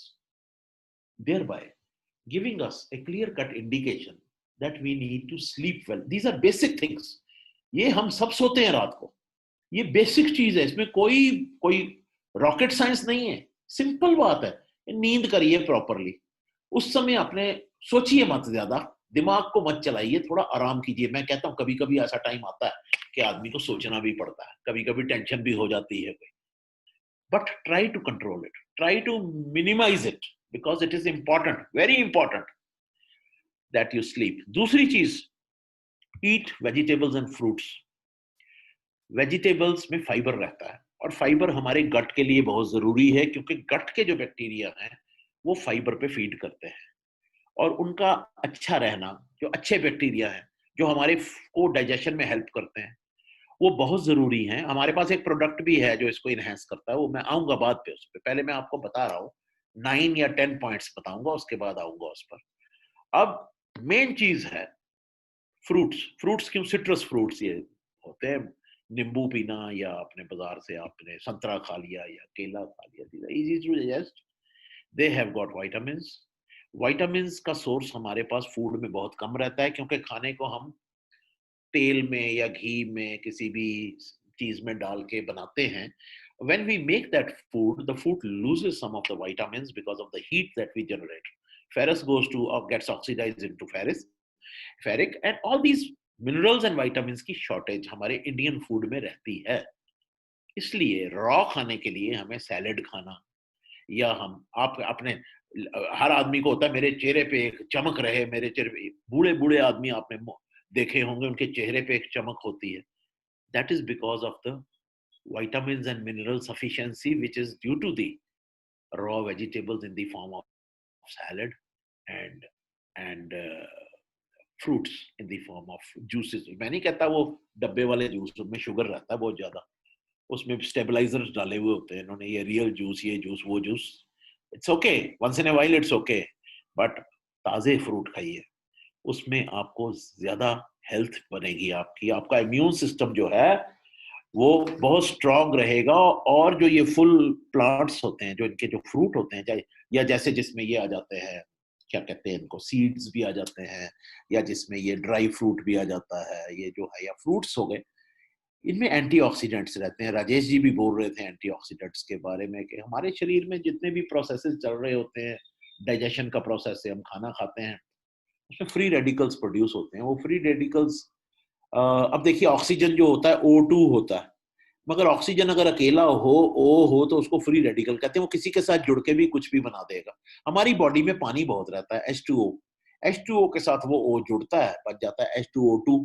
thereby giving us a clear-cut indication that we need to sleep well. These are basic things. ये हम सब सोते हैं रात को, ये basic चीज है, इसमें कोई कोई रॉकेट साइंस नहीं है, सिंपल बात है। नींद करिए प्रॉपरली। उस समय अपने सोचिए मत, ज्यादा दिमाग को मत चलाइए, थोड़ा आराम कीजिए। मैं कहता हूँ कभी कभी ऐसा टाइम आता है कि आदमी को सोचना भी पड़ता है, कभी कभी टेंशन भी हो जाती है, but try to control it, try to minimise it, because it is important, very important that you sleep. दूसरी चीज, eat vegetables and fruits. Vegetables में फाइबर रहता है, और फाइबर हमारे गट के लिए बहुत जरूरी है, क्योंकि गट के जो बैक्टीरिया हैं वो फाइबर पे फीड करते हैं, और उनका अच्छा रहना, जो अच्छे बैक्टीरिया हैं जो हमारे को डाइजेशन में हेल्प करते हैं, वो बहुत जरूरी है। हमारे पास एक प्रोडक्ट भी है जो इसको इनहेंस करता है, वो मैं आऊंगा बाद पे उस पर, पहले मैं आपको बता रहा हूँ 9 या 10 पॉइंट्स बताऊंगा, उसके बाद आऊंगा उस पर। अब मेन चीज है फ्रूट्स। फ्रूट्स क्यों? सिट्रस फ्रूट्स ये होते हैं, नींबू पीना या अपने बाजार से आपने संतरा खा लिया या केला खा लिया, easy to digest, they have got vitamin. Vitamin का सोर्स हमारे पास फूड में बहुत कम रहता है, क्योंकि खाने को हम तेल में या घी में किसी भी चीज में डाल के बनाते हैं। when we make that food, the food loses some of the vitamins because of the heat that we generate. Ferrous goes to or gets oxidized into ferric, and all these minerals and vitamins की shortage हमारे Indian food में रहती है। इसलिए raw खाने के लिए हमें सैलेड खाना, या हम आप अपने, हर आदमी को होता है मेरे चेहरे पे एक चमक रहे, मेरे चेहरे पे, बूढ़े बूढ़े आदमी आपने देखे होंगे उनके चेहरे पे एक चमक होती है। That is because of the vitamins and mineral sufficiency which is due to the raw vegetables in the form of salad and fruits in the form of juices। मैं नहीं कहता वो डब्बे वाले जूस में शुगर रहता है बहुत ज्यादा, उसमें स्टेबलाइजर्स डाले हुए होते हैं इन्होंने, ये रियल जूस, ये जूस, वो juice, it's okay once in a while, it's okay, but ताजे फ्रूट खाइए, उसमें आपको ज्यादा हेल्थ बनेगी आपकी, आपका इम्यून सिस्टम जो है वो बहुत स्ट्रांग रहेगा। और जो ये फुल प्लांट्स होते हैं, जो इनके जो फ्रूट होते हैं, चाहे या जैसे जिसमें ये आ जाते हैं, क्या कहते हैं इनको, सीड्स भी आ जाते हैं, या जिसमें ये ड्राई फ्रूट भी आ जाता है, ये जो है या फ्रूट्स हो गए, इनमें एंटीऑक्सीडेंट्स रहते हैं। राजेश जी भी बोल रहे थे एंटीऑक्सीडेंट्स के बारे में कि हमारे शरीर में जितने भी प्रोसेसेस चल रहे होते हैं, डाइजेशन का प्रोसेस है, हम खाना खाते हैं, उसमें फ्री रेडिकल्स प्रोड्यूस होते हैं। वो फ्री रेडिकल्स, अब देखिए ऑक्सीजन जो होता है O2 होता है, मगर ऑक्सीजन अगर अकेला हो, ओ हो, तो उसको फ्री रेडिकल कहते हैं, वो किसी के साथ जुड़ के भी कुछ भी बना देगा। हमारी बॉडी में पानी बहुत रहता है, H2O के साथ वो O जुड़ता है, बच जाता है H2O2,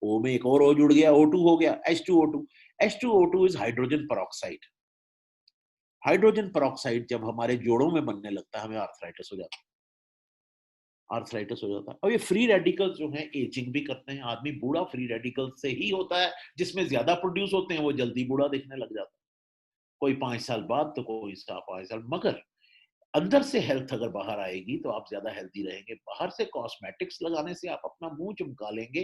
O में एक और O जुड़ गया, O2 हो गया, H2O2। H2O2 is hydrogen peroxide. Hydrogen peroxide जब हमारे जोड़ों में बनने लगता है, हमें आर्थराइटिस हो जाता है, आर्थराइटिस हो जाता है। और ये फ्री रेडिकल्स जो हैं एजिंग भी करते हैं, आदमी बूढ़ा फ्री रेडिकल्स से ही होता है, जिसमें ज्यादा प्रोड्यूस होते हैं वो जल्दी बूढ़ा दिखने लग जाता है, कोई 5 साल बाद तो कोई 5 साल। मगर अंदर से हेल्थ अगर बाहर आएगी तो आप ज्यादा हेल्दी रहेंगे। बाहर से कॉस्मेटिक्स लगाने से आप अपना मुंह चमका लेंगे,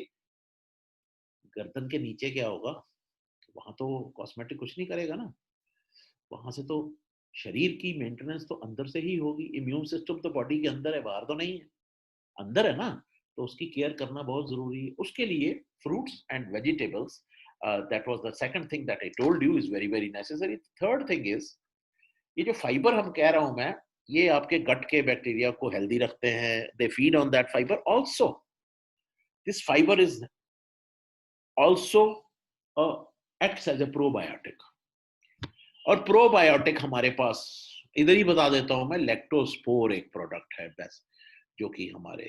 गर्दन के नीचे क्या होगा, वहां तो कॉस्मेटिक कुछ नहीं करेगा ना, वहां से तो शरीर की मेंटेनेंस तो अंदर से ही होगी। इम्यून सिस्टम तो बॉडी के अंदर है, बाहर तो नहीं है, अंदर है ना, तो उसकी केयर करना बहुत जरूरी है। उसके लिए fruits and vegetables, that was the second thing that I told you, is very very necessary. Third thing is, ये जो फाइबर हम कह रहा हूं मैं, ये आपके गट के बैक्टीरिया को हेल्दी रखते हैं, they feed on that fibre also. This fibre is also acts as a probiotic. और प्रोबायोटिक हमारे पास, इधर ही बता देता हूं मैं, लैक्टोस्पोर एक प्रोडक्ट है बेस्ट, जो कि हमारे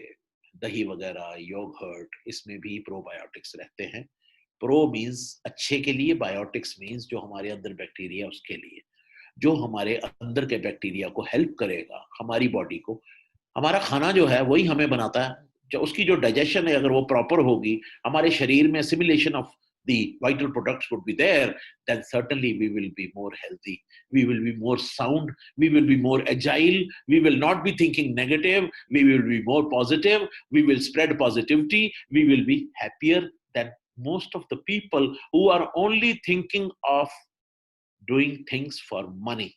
दही वगैरह, योगर्ट, इसमें भी प्रोबायोटिक्स रहते हैं। प्रो मीन्स अच्छे के लिए, बायोटिक्स मीन्स जो हमारे अंदर बैक्टीरिया उसके लिए, जो हमारे अंदर के बैक्टीरिया को हेल्प करेगा, हमारी बॉडी को। हमारा खाना जो है वही हमें बनाता है, जो उसकी जो डाइजेशन है अगर वो प्रॉपर होगी, हमारे शरीर में assimilation of the vital products would be there, then certainly we will be more healthy, we will be more sound, we will be more agile, we will not be thinking negative, we will be more positive, we will spread positivity, we will be happier than most of the people who are only thinking of doing things for money.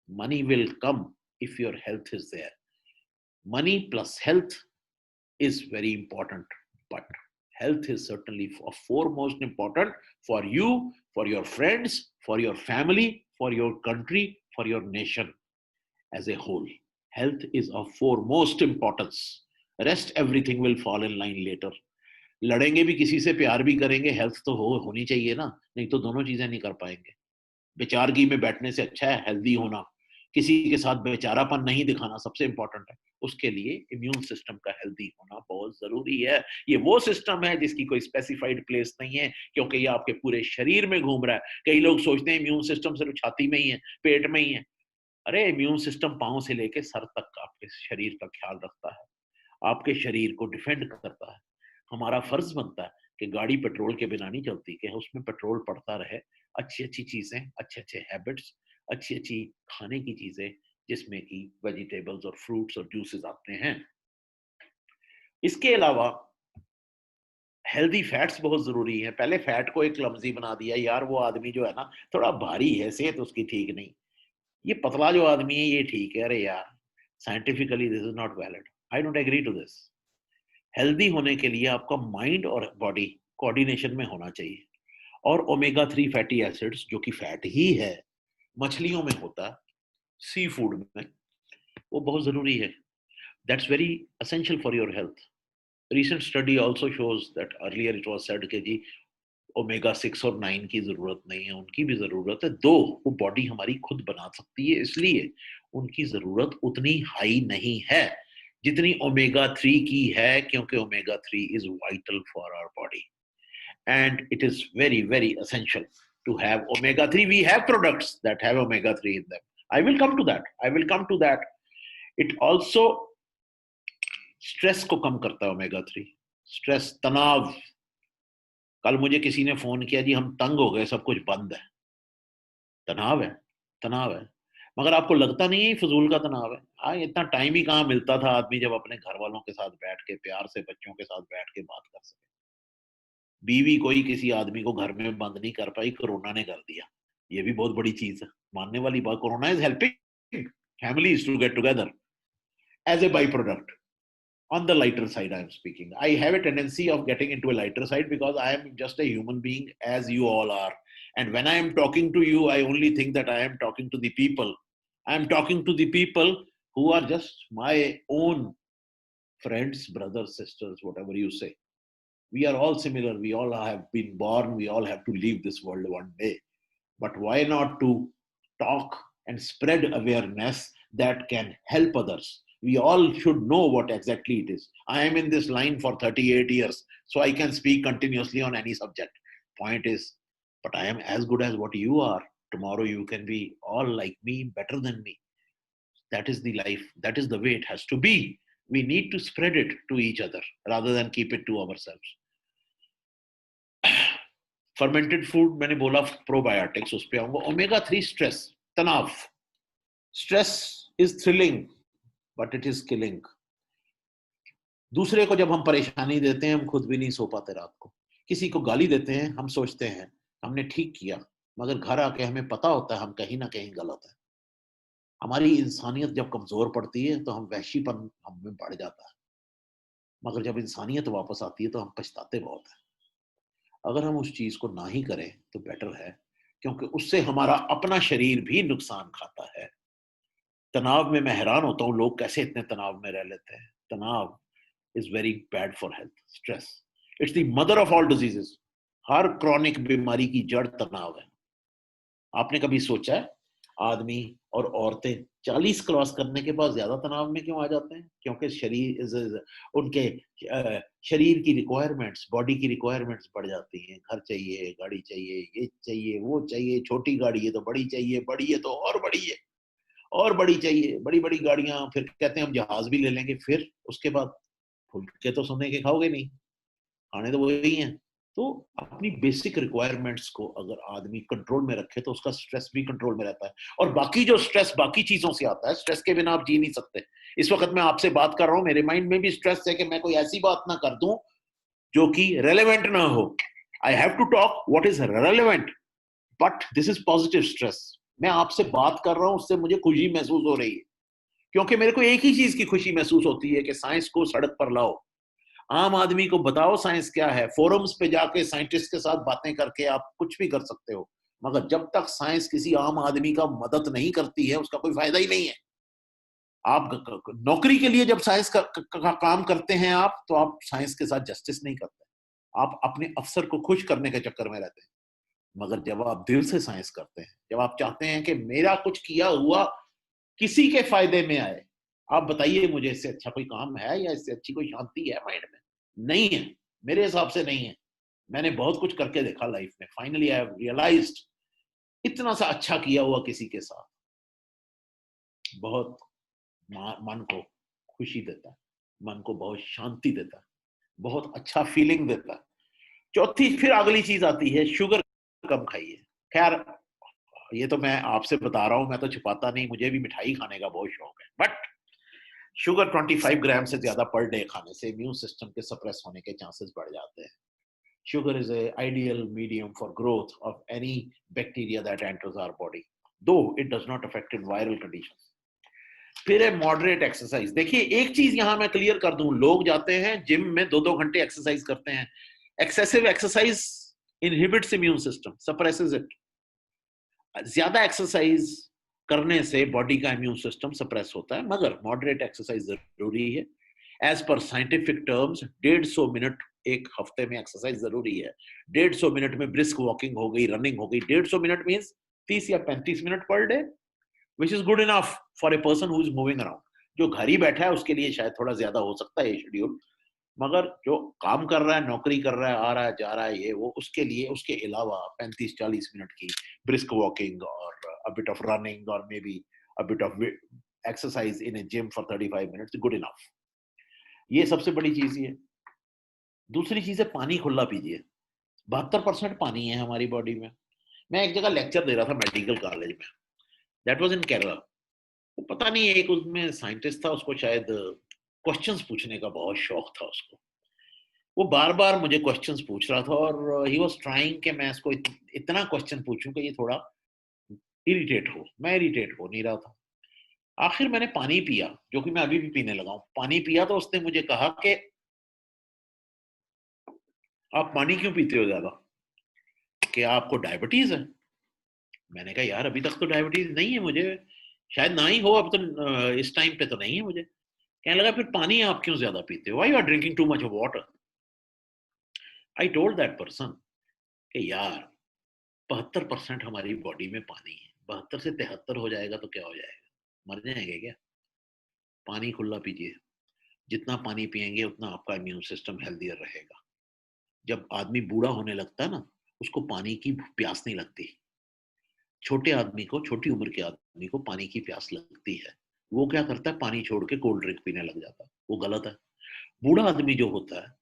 Money will come if your health is there. Money plus health is very important, but health is certainly of foremost important for you, for your friends, for your family, for your country, for your nation as a whole. Health is of foremost importance. Rest everything will fall in line later. लड़ेंगे भी किसी से, प्यार भी करेंगे, health तो होनी चाहिए ना, नहीं तो दोनों चीजें नहीं कर पाएंगे। बेचारगी में बैठने से अच्छा है हेल्दी होना, किसी के साथ बेचारापन नहीं दिखाना सबसे इंपॉर्टेंट है। उसके लिए इम्यून सिस्टम का हेल्दी होना बहुत जरूरी है। ये वो सिस्टम है जिसकी कोई स्पेसिफाइड प्लेस नहीं है, क्योंकि ये आपके पूरे शरीर में घूम रहा है। कई लोग सोचते हैं इम्यून सिस्टम सिर्फ छाती में ही है, पेट में ही है। अरे इम्यून सिस्टम पांव से लेके सर तक आपके शरीर का ख्याल रखता है, आपके शरीर को डिफेंड करता है। हमारा फर्ज बनता है कि गाड़ी पेट्रोल के बिना नहीं चलती, कि उसमें पेट्रोल पड़ता रहे, अच्छी अच्छी चीजें, अच्छे अच्छे हैबिट्स, अच्छी अच्छी खाने की चीजें, जिसमें कि वेजिटेबल्स और फ्रूट्स और जूसेस आते हैं। इसके अलावा हेल्दी फैट्स बहुत जरूरी है। पहले फैट को एक क्लमजी बना दिया, यार वो आदमी जो है ना थोड़ा भारी है, सेहत उसकी ठीक नहीं, ये पतला जो आदमी है ये ठीक है। अरे यार, scientifically this is not valid, I don't agree to this. Healthy होने के लिए आपका माइंड और बॉडी कोऑर्डिनेशन में होना चाहिए। और ओमेगा 3 फैटी एसिड्स, जो कि फैट ही है, मछलियों में होता है, सी फूड में, वो बहुत जरूरी है। That's very essential for your health. recent study also shows that earlier it was said कि जी ओमेगा 6 और 9 की जरूरत नहीं है, उनकी भी जरूरत है, दो वो बॉडी हमारी खुद बना सकती है, इसलिए उनकी जरूरत उतनी हाई नहीं है जितनी ओमेगा 3 की है, क्योंकि omega 3 is vital for our body and it is very very essential to have omega 3. We have products that have omega 3 in them. I will come to that. I will come to that. It also stress को कम करता है omega 3। Stress, तनाव। कल मुझे किसी ने phone किया, जी हम तंग हो गए, सब कुछ बंद है। तनाव है, तनाव है। मगर आपको लगता नहीं है फजूल का तनाव है? हाँ, इतना टाइम ही कहाँ मिलता था आदमी जब अपने घर वालों के साथ बैठ के प्यार से बच्चों के साथ बैठ के बात कर सके। बीवी कोई किसी आदमी को घर में बंद नहीं कर पाई, कोरोना ने कर दिया। ये भी बहुत बड़ी चीज है, मानने वाली बात। Corona is helping families to get together as a by product. On the lighter side, I'm speaking, I have a tendency of getting into a lighter side because I am just a human being as you all are, and when I am talking to you, I only think that I am talking to the people. I am talking to the people who are just my own friends, brothers, sisters, whatever you say. We are all similar, we all have been born, we all have to leave this world one day, but why not to talk and spread awareness that can help others? We all should know what exactly it is. I am in this line for 38 years, so I can speak continuously on any subject. Point is, but I am as good as what you are. Tomorrow you can be all like me, better than me. That is the life. That is the way it has to be. We need to spread it to each other rather than keep it to ourselves. Fermented food मैंने बोला, probiotics, उस पे आऊंगा। Omega 3, stress, तनाव। Stress is thrilling but it is killing. दूसरे को जब हम परेशानी देते हैं, हम खुद भी नहीं सो पाते रात को। किसी को गाली देते हैं, हम सोचते हैं हमने ठीक किया, मगर घर आके हमें पता होता है हम कहीं ना कहीं गलत है। हमारी इंसानियत जब कमजोर पड़ती है तो हम वहशीपन हम में बढ़ जाता है, मगर जब इंसानियत वापस आती है तो हम पछताते बहुत है। अगर हम उस चीज को ना ही करें तो बेटर है, क्योंकि उससे हमारा अपना शरीर भी नुकसान खाता है। तनाव में मैं हैरान होता हूँ लोग कैसे इतने तनाव में रह लेते हैं। तनाव is very bad for health. Stress, it's the mother of all diseases. Her chronic बीमारी की जड़ तनाव है। आपने कभी सोचा है आदमी और औरतें 40 क्रॉस करने के बाद ज्यादा तनाव में क्यों आ जाते हैं? क्योंकि शरीर, उनके शरीर की रिक्वायरमेंट्स, बॉडी की रिक्वायरमेंट्स बढ़ जाती हैं। घर चाहिए, गाड़ी चाहिए, ये चाहिए, वो चाहिए। छोटी गाड़ी है तो बड़ी चाहिए, बड़ी है तो और बड़ी है, और बड़ी चाहिए, बड़ी बड़ी गाड़ियां। फिर कहते हैं हम जहाज भी ले लेंगे, फिर उसके बाद फुलके तो सोने के खाओगे नहीं, खाने तो वही हैं। तो अपनी बेसिक रिक्वायरमेंट्स को अगर आदमी कंट्रोल में रखे तो उसका स्ट्रेस भी कंट्रोल में रहता है। और बाकी जो स्ट्रेस बाकी चीजों से आता है, स्ट्रेस के बिना आप जी नहीं सकते। इस वक्त मैं आपसे बात कर रहा हूं, मेरे माइंड में भी स्ट्रेस है कि मैं कोई ऐसी बात ना कर दूं जो कि रेलेवेंट ना हो। I have to talk what is relevant, but this is positive stress. मैं आपसे बात कर रहा हूं, उससे मुझे खुशी महसूस हो रही है, क्योंकि मेरे को एक ही चीज की खुशी महसूस होती है कि साइंस को सड़क पर लाओ। आम आदमी को बताओ साइंस क्या है। फोरम्स पे जाके साइंटिस्ट के साथ बातें करके आप कुछ भी कर सकते हो, मगर जब तक साइंस किसी आम आदमी का मदद नहीं करती है उसका कोई फायदा ही नहीं है। आप नौकरी के लिए जब साइंस का काम करते हैं आप, तो आप साइंस के साथ जस्टिस नहीं करते। आप अपने अफसर को खुश करने के चक्कर में रहते हैं। मगर जब आप दिल से साइंस करते हैं, जब आप चाहते हैं कि मेरा कुछ किया हुआ किसी के फायदे में आए, आप बताइए मुझे इससे अच्छा कोई काम है या इससे अच्छी कोई शांति है माइंड में? नहीं है, मेरे हिसाब से नहीं है। मैंने बहुत कुछ करके देखा लाइफ में, फाइनली आई हैव रियलाइज्ड इतना सा अच्छा किया हुआ किसी के साथ बहुत मन को खुशी देता है, मन को बहुत शांति देता है, बहुत अच्छा फीलिंग देता है। चौथी फिर अगली चीज आती है, शुगर कम खाइए। खैर ये तो मैं आपसे बता रहा हूं, मैं तो छुपाता नहीं, मुझे भी मिठाई खाने का बहुत शौक है, बट शुगर 25 ग्राम से ज्यादा पर डे खाने से इम्यून सिस्टम के सप्रेस होने के चांसेस बढ़ जाते हैं। Sugar is a ideal medium for growth of any bacteria that enters our body, though it does not affect viral conditions. फिर है मॉडरेट एक्सरसाइज। देखिए एक चीज यहां मैं क्लियर कर दूं, लोग जाते हैं जिम में 2-2 घंटे एक्सरसाइज करते हैं। Excessive exercise inhibits immune system, suppresses it. ज्यादा एक्सरसाइज करने से बॉडी का इम्यून सिस्टम सप्रेस होता है, मगर मॉडरेट एक्सरसाइज जरूरी है। As per scientific terms 150 minute एक हफ्ते में एक्सरसाइज जरूरी है। 150 मिनट में ब्रिस्क वॉकिंग हो गई, रनिंग हो गई। 150 मिनट मीन्स 30 या 35 minute per day, which is good enough for a person who is moving around. जो घर ही बैठा है उसके लिए शायद थोड़ा ज्यादा हो सकता है ये शेड्यूल, मगर जो काम कर रहा है, नौकरी कर रहा है, आ रहा है जा रहा है, ये वो, उसके लिए उसके अलावा 35-40 मिनट की ब्रिस्क वॉकिंग और a bit of running or maybe a bit of exercise in a gym for 35 minutes good enough. ये सबसे बड़ी चीज है। दूसरी चीज है पानी खुला पीजिए। 72% पानी है हमारी बॉडी में। मैं एक जगह लेक्चर दे रहा था मेडिकल कॉलेज में, दैट वाज इन केरला। वो पता नहीं एक उसमें साइंटिस्ट था, उसको शायद क्वेश्चंस पूछने का बहुत शौक था उसको। वो बार बार मुझे क्वेश्चंस पूछ रहा था और ही वाज ट्राइंग कि मैं इसको इतना क्वेश्चन पूछूं कि ये थोड़ा इरिटेट हो। मैं इरिटेट हो नहीं रहा था। आखिर मैंने पानी पिया, जो कि मैं अभी भी पीने लगा हूं। पानी पिया तो उसने मुझे कहा कि आप पानी क्यों पीते हो ज्यादा, क्या आपको डायबिटीज है? मैंने कहा यार अभी तक तो डायबिटीज नहीं है मुझे, शायद ना ही हो अब तो, इस टाइम पे तो नहीं है मुझे। कहने लगा फिर पानी आप क्यों ज्यादा पीते हो, why you are drinking too much of water. I told that person कि यार 72% हमारी बॉडी में पानी है, 72 से 73 हो जाएगा तो क्या हो जाएगा, मर जाएंगे क्या? पानी खुला पीजिए। जितना पानी पिएंगे उतना आपका इम्यून सिस्टम हेल्दियर रहेगा। जब आदमी बूढ़ा होने लगता है ना, उसको पानी की प्यास नहीं लगती। छोटे आदमी को, छोटी उम्र के आदमी को पानी की प्यास लगती है। वो क्या करता है, पानी छोड़ के कोल्ड ड्रिंक पीने लग जाता है। वो गलत है। बूढ़ा आदमी जो होता है,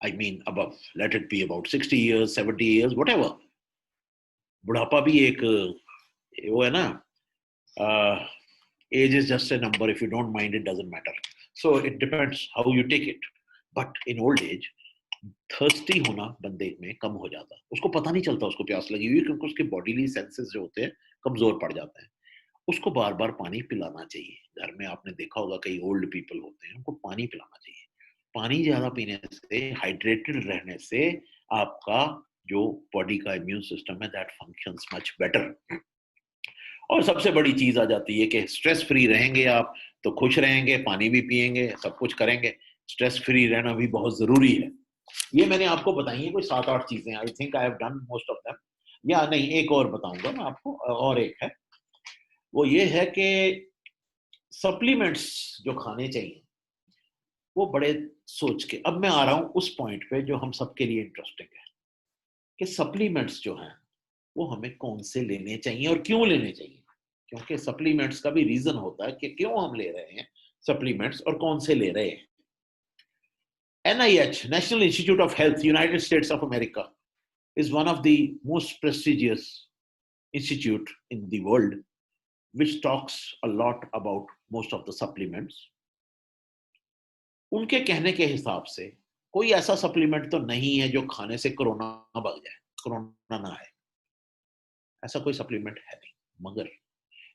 I mean above, let it be about 60 years, 70 years, whatever, बुढ़ापा भी एक वो है ना, age is just a number, if you don't mind it doesn't matter, so it depends how you take it. But in old age thirsty होना बंदे में कम हो जाता है। उसको पता नहीं चलता उसको प्यास लगी हुई है, क्योंकि उसके बॉडीली सेंसेस जो होते हैं कमजोर पड़ जाते हैं। उसको बार बार पानी पिलाना चाहिए। घर में आपने देखा होगा कई ओल्ड पीपल होते हैं, उनको पानी पिलाना चाहिए। पानी ज्यादा पीने से, हाइड्रेटेड रहने से आपका जो बॉडी का इम्यून सिस्टम है दैट फंक्शंस मच बेटर। और सबसे बड़ी चीज आ जाती है कि स्ट्रेस फ्री रहेंगे आप तो खुश रहेंगे, पानी भी पिएंगे, सब कुछ करेंगे। स्ट्रेस फ्री रहना भी बहुत जरूरी है। ये मैंने आपको बताई है कोई 7-8 चीजें। I think I have done most of them. या नहीं, एक और बताऊंगा मैं आपको, और एक है, वो ये है कि सप्लीमेंट्स जो खाने चाहिए वो बड़े सोच के। अब मैं आ रहा हूं उस पॉइंट पे जो हम सबके लिए इंटरेस्टिंग है, कि सप्लीमेंट्स जो हैं वो हमें कौन से लेने चाहिए और क्यों लेने चाहिए। क्योंकि सप्लीमेंट्स का भी रीजन होता है कि क्यों हम ले रहे हैं सप्लीमेंट्स और कौन से ले रहे हैं। NIH, National Institute of Health, United States of America, is one of the most prestigious institute in the world, which talks a lot about most of the supplements. उनके कहने के हिसाब से कोई ऐसा सप्लीमेंट तो नहीं है जो खाने से कोरोना भाग जाए, कोरोना ना आए। ऐसा कोई सप्लीमेंट है नहीं, मगर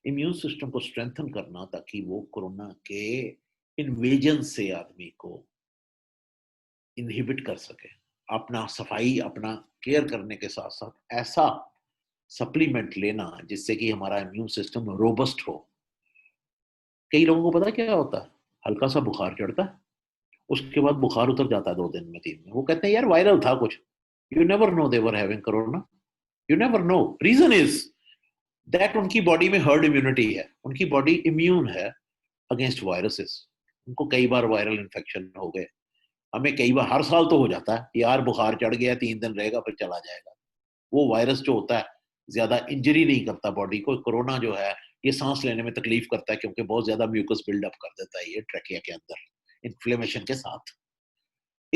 इम्यून सिस्टम को स्ट्रेंथन करना ताकि वो कोरोना के इन्वेजन से आदमी को इनहिबिट कर सके, अपना सफाई, अपना केयर करने के साथ साथ ऐसा सप्लीमेंट लेना जिससे कि हमारा इम्यून सिस्टम रोबस्ट हो। कई लोगों को पता क्या होता है, हल्का सा बुखार चढ़ता है, उसके बाद बुखार उतर जाता है 2 दिन में, 3 दिन। वो कहते हैं यार वायरल था कुछ। You never know they were having corona, you never know. Reason is that उनकी बॉडी में हर्ड इम्यूनिटी है, उनकी बॉडी इम्यून है अगेंस्ट वायरसेस। उनको कई बार वायरल इन्फेक्शन हो गए। हमें कई बार, हर साल तो हो जाता है यार, बुखार चढ़ गया, 3 दिन रहेगा फिर चला जाएगा। वो वायरस जो होता है ज्यादा इंजरी नहीं करता बॉडी को। कोरोना जो है ये सांस लेने में तकलीफ करता है, क्योंकि बहुत ज्यादा म्यूकस बिल्डअप कर देता है ये ट्रैकिया के अंदर इन्फ्लेमेशन के साथ।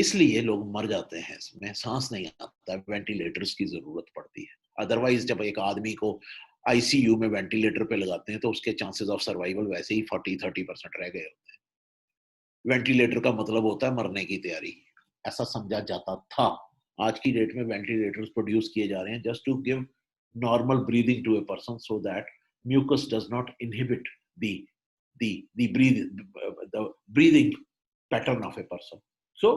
इसलिए लोग मर जाते हैं, इसमें सांस नहीं आता, वेंटिलेटर्स की जरूरत पड़ती है। अदरवाइज जब एक आदमी को आईसीयू में वेंटिलेटर पे लगाते हैं तो उसके चांसेस ऑफ सर्वाइवल वैसे ही 40-30% रह गए होते हैं। वेंटिलेटर का मतलब होता है मरने की तैयारी, ऐसा समझा जाता था। आज की डेट में वेंटिलेटर्स प्रोड्यूस किए जा रहे हैं just to give normal breathing to a person so that mucus does not inhibit the the breathing pattern of a person. So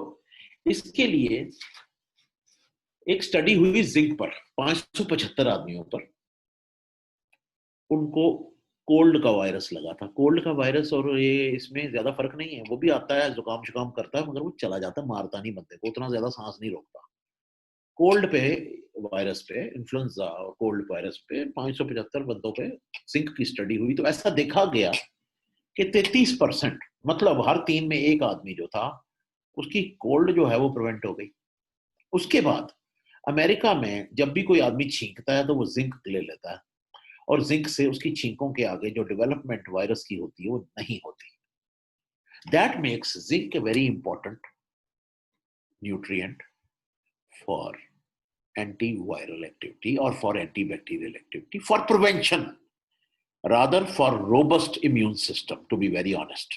इसके लिए एक स्टडी हुई जिंक पर 575 आदमियों पर, उनको कोल्ड का वायरस लगा था। कोल्ड का वायरस और ये इसमें ज्यादा फर्क नहीं है, वो भी आता है, जुकाम शुकाम करता है, मगर वो चला जाता है, मारता नहीं बंदे को, उतना ज्यादा सांस नहीं रोकता। कोल्ड पे वायरस पे, इन्फ्लुएंजा और कोल्ड वायरस पे 575 बंदों पे जिंक की स्टडी हुई, तो ऐसा देखा गया कि 33%, मतलब हर 3 में एक आदमी जो था उसकी कोल्ड जो है वो प्रिवेंट हो गई। उसके बाद अमेरिका में जब भी कोई आदमी छींकता है तो वो जिंक ले लेता है, और जिंक से उसकी छींकों के आगे जो डेवलपमेंट वायरस की होती है वो नहीं होती। That makes zinc a very important nutrient for antiviral activity or for antibacterial activity, for prevention, rather for robust immune system, to be very honest.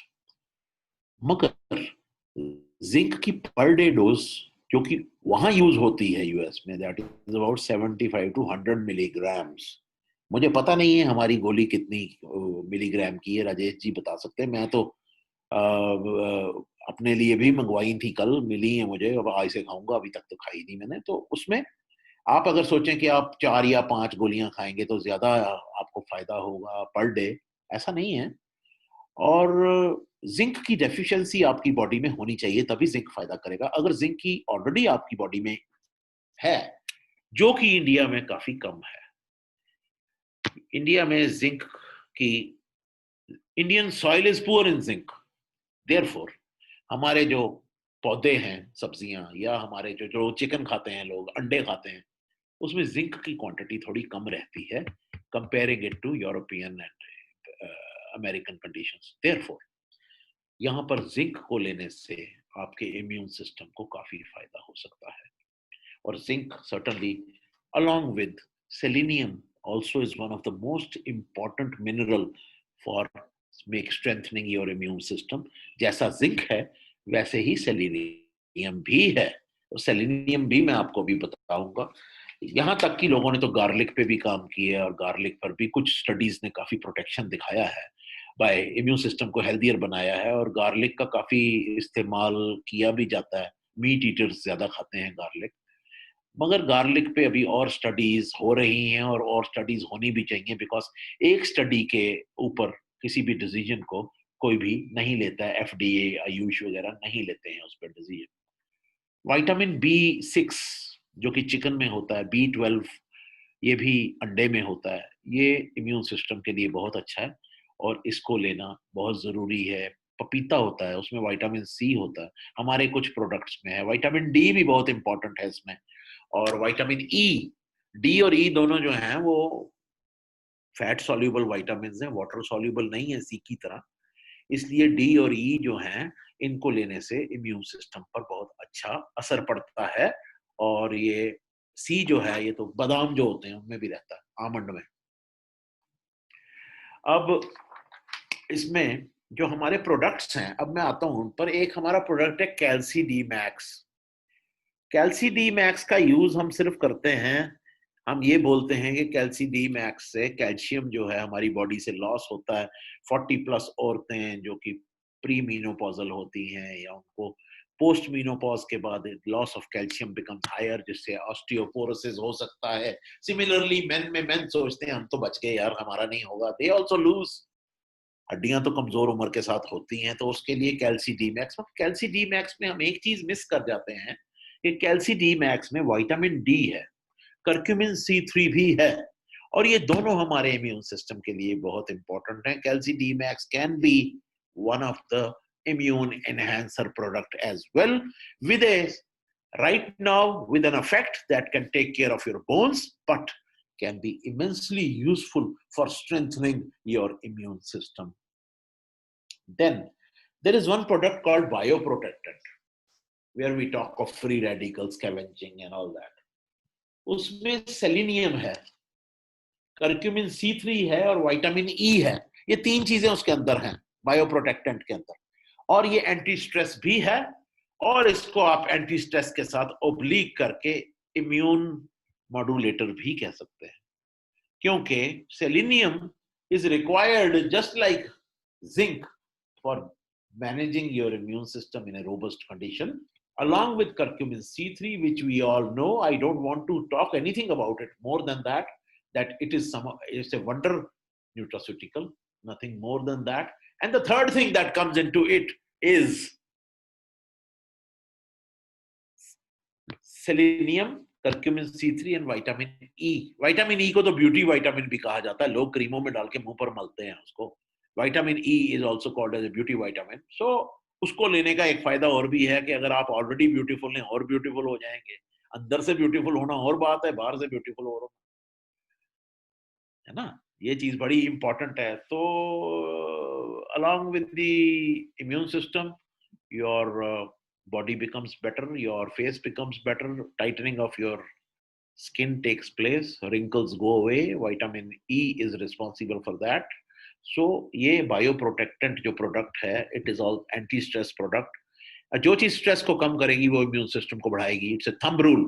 मगर जिंक की पर डे डोज जो कि वहां यूज होती है यूएस में, that is about 75 to 100 milligrams. मुझे पता नहीं है हमारी गोली कितनी मिलीग्राम की है, राजेश जी बता सकते हैं। मैं तो अपने लिए भी मंगवाई थी, कल मिली है मुझे, अब आज से खाऊंगा, अभी तक तो खाई नहीं मैंने। तो उसमें आप अगर सोचें कि आप 4 या 5 गोलियां खाएंगे तो ज्यादा आपको फायदा होगा पर डे, ऐसा नहीं है। और जिंक की डेफिशिएंसी आपकी बॉडी में होनी चाहिए, तभी जिंक फायदा करेगा। अगर जिंक की ऑलरेडी आपकी बॉडी में है, जो कि इंडिया में काफी कम है, इंडिया में जिंक की, Indian soil is poor in zinc, therefore हमारे जो पौधे हैं, सब्जियां, या हमारे जो जो चिकन खाते हैं लोग, अंडे खाते हैं, उसमें जिंक की क्वांटिटी थोड़ी कम रहती है comparing it to European and American conditions. Therefore यहाँ पर जिंक को लेने से आपके इम्यून सिस्टम को काफी फायदा हो सकता है। और zinc certainly along with selenium also is one of the most important mineral for make strengthening your immune system। जैसा जिंक है वैसे ही सेलेनियम भी है, तो सेलेनियम भी मैं आपको भी बताऊंगा। यहाँ तक कि लोगों ने तो गार्लिक पे भी काम किया है, और गार्लिक पर भी कुछ स्टडीज ने काफी प्रोटेक्शन दिखाया है, बाय इम्यून सिस्टम को हेल्दियर बनाया है। और गार्लिक का काफी इस्तेमाल किया भी जाता है, मीट ईटर्स ज्यादा खाते हैं गार्लिक। मगर गार्लिक पे अभी और स्टडीज हो रही हैं, और स्टडीज होनी भी चाहिए, बिकॉज एक स्टडी के ऊपर किसी भी डिसीजन को कोई भी नहीं लेता है, एफडीए, आयुष वगैरह नहीं लेते हैं उस पर डिसीजन। विटामिन B6 जो कि चिकन में होता है, B12 ये भी अंडे में होता है, ये इम्यून सिस्टम के लिए बहुत अच्छा है और इसको लेना बहुत जरूरी है। पपीता होता है, उसमें विटामिन C होता है, हमारे कुछ प्रोडक्ट्स में है। विटामिन D भी बहुत इंपॉर्टेंट है इसमें, और विटामिन E, डी और ई दोनों जो हैं वो फैट सॉल्यूबल विटामिन हैं, वाटर सॉल्यूबल नहीं है सी की तरह। इसलिए डी और ई जो हैं, इनको लेने से इम्यून सिस्टम पर बहुत अच्छा असर पड़ता है। और ये सी जो है, ये तो बादाम जो होते हैं उनमें भी रहता है, आमंड में। अब इसमें जो हमारे प्रोडक्ट्स हैं, अब मैं आता हूं उन पर। एक हमारा प्रोडक्ट है calci D max. कैल्सी D max का यूज हम सिर्फ करते हैं, हम ये बोलते हैं कि कैल्सी डी मैक्स से कैल्शियम जो है हमारी बॉडी से लॉस होता है। 40+ औरतें जो कि प्री मीनोपॉजल होती हैं, या उनको पोस्ट मीनोपॉज के बाद loss of calcium becomes higher, जिससे ऑस्टियोपोरोसिस हो सकता है। सिमिलरली मेन में, मेन सोचते हैं हम तो बच गए यार, हमारा नहीं होगा, दे आल्सो लूज, हड्डियां तो कमजोर उम्र के साथ होती हैं। तो उसके लिए कैल्सी डी मैक्स, कैल्सी डी मैक्स में हम एक चीज मिस कर जाते हैं कि कैल्सी डी मैक्स में विटामिन डी है, करक्यूमिन C3 भी है, और ये दोनों हमारे इम्यून सिस्टम के लिए बहुत इंपॉर्टेंट है। Calci D max can be one of the immune enhancer product as well, with a right now with an effect that can take care of your bones, but can be immensely useful for strengthening your immune system. Then there is one product called bioprotectant. where we talk of free radical scavenging and all that. उसमें selenium है, curcumin C3 है और vitamin E है. ये तीन चीजें उसके अंदर हैं बायोप्रोटेक्टेंट के अंदर, और ये एंटी स्ट्रेस भी है, और इसको आप एंटी स्ट्रेस के साथ ओब्लीक करके इम्यून मॉड्यूलेटर भी कह सकते हैं, क्योंकि selenium is required just like zinc for managing your immune system in a robust condition, along with curcumin C3, which we all know. I don't want to talk anything about it more than that, that it's a wonder nutraceutical, nothing more than that. And the third thing that comes into it is selenium, curcumin C3 and vitamin E. Vitamin E को तो beauty vitamin भी कहा जाता है, लोग क्रीमों में डाल के मुंह पर मलते हैं उसको. Vitamin E is also called as a beauty vitamin. So उसको लेने का एक फायदा और भी है कि अगर आप ऑलरेडी ब्यूटीफुल हैं और ब्यूटीफुल हो जाएंगे. अंदर से ब्यूटीफुल होना और बात है, बाहर से ब्यूटीफुल हो, है ना. ये चीज बड़ी इंपॉर्टेंट है. तो along with the immune system, your body becomes better, your face becomes better, tightening of your skin takes place, wrinkles go away. Vitamin E is responsible for that. So ये bioprotectant जो product है, it is all anti-stress product. जो चीज stress को कम करेगी वो immune system को बढ़ाएगी. It's a thumb rule.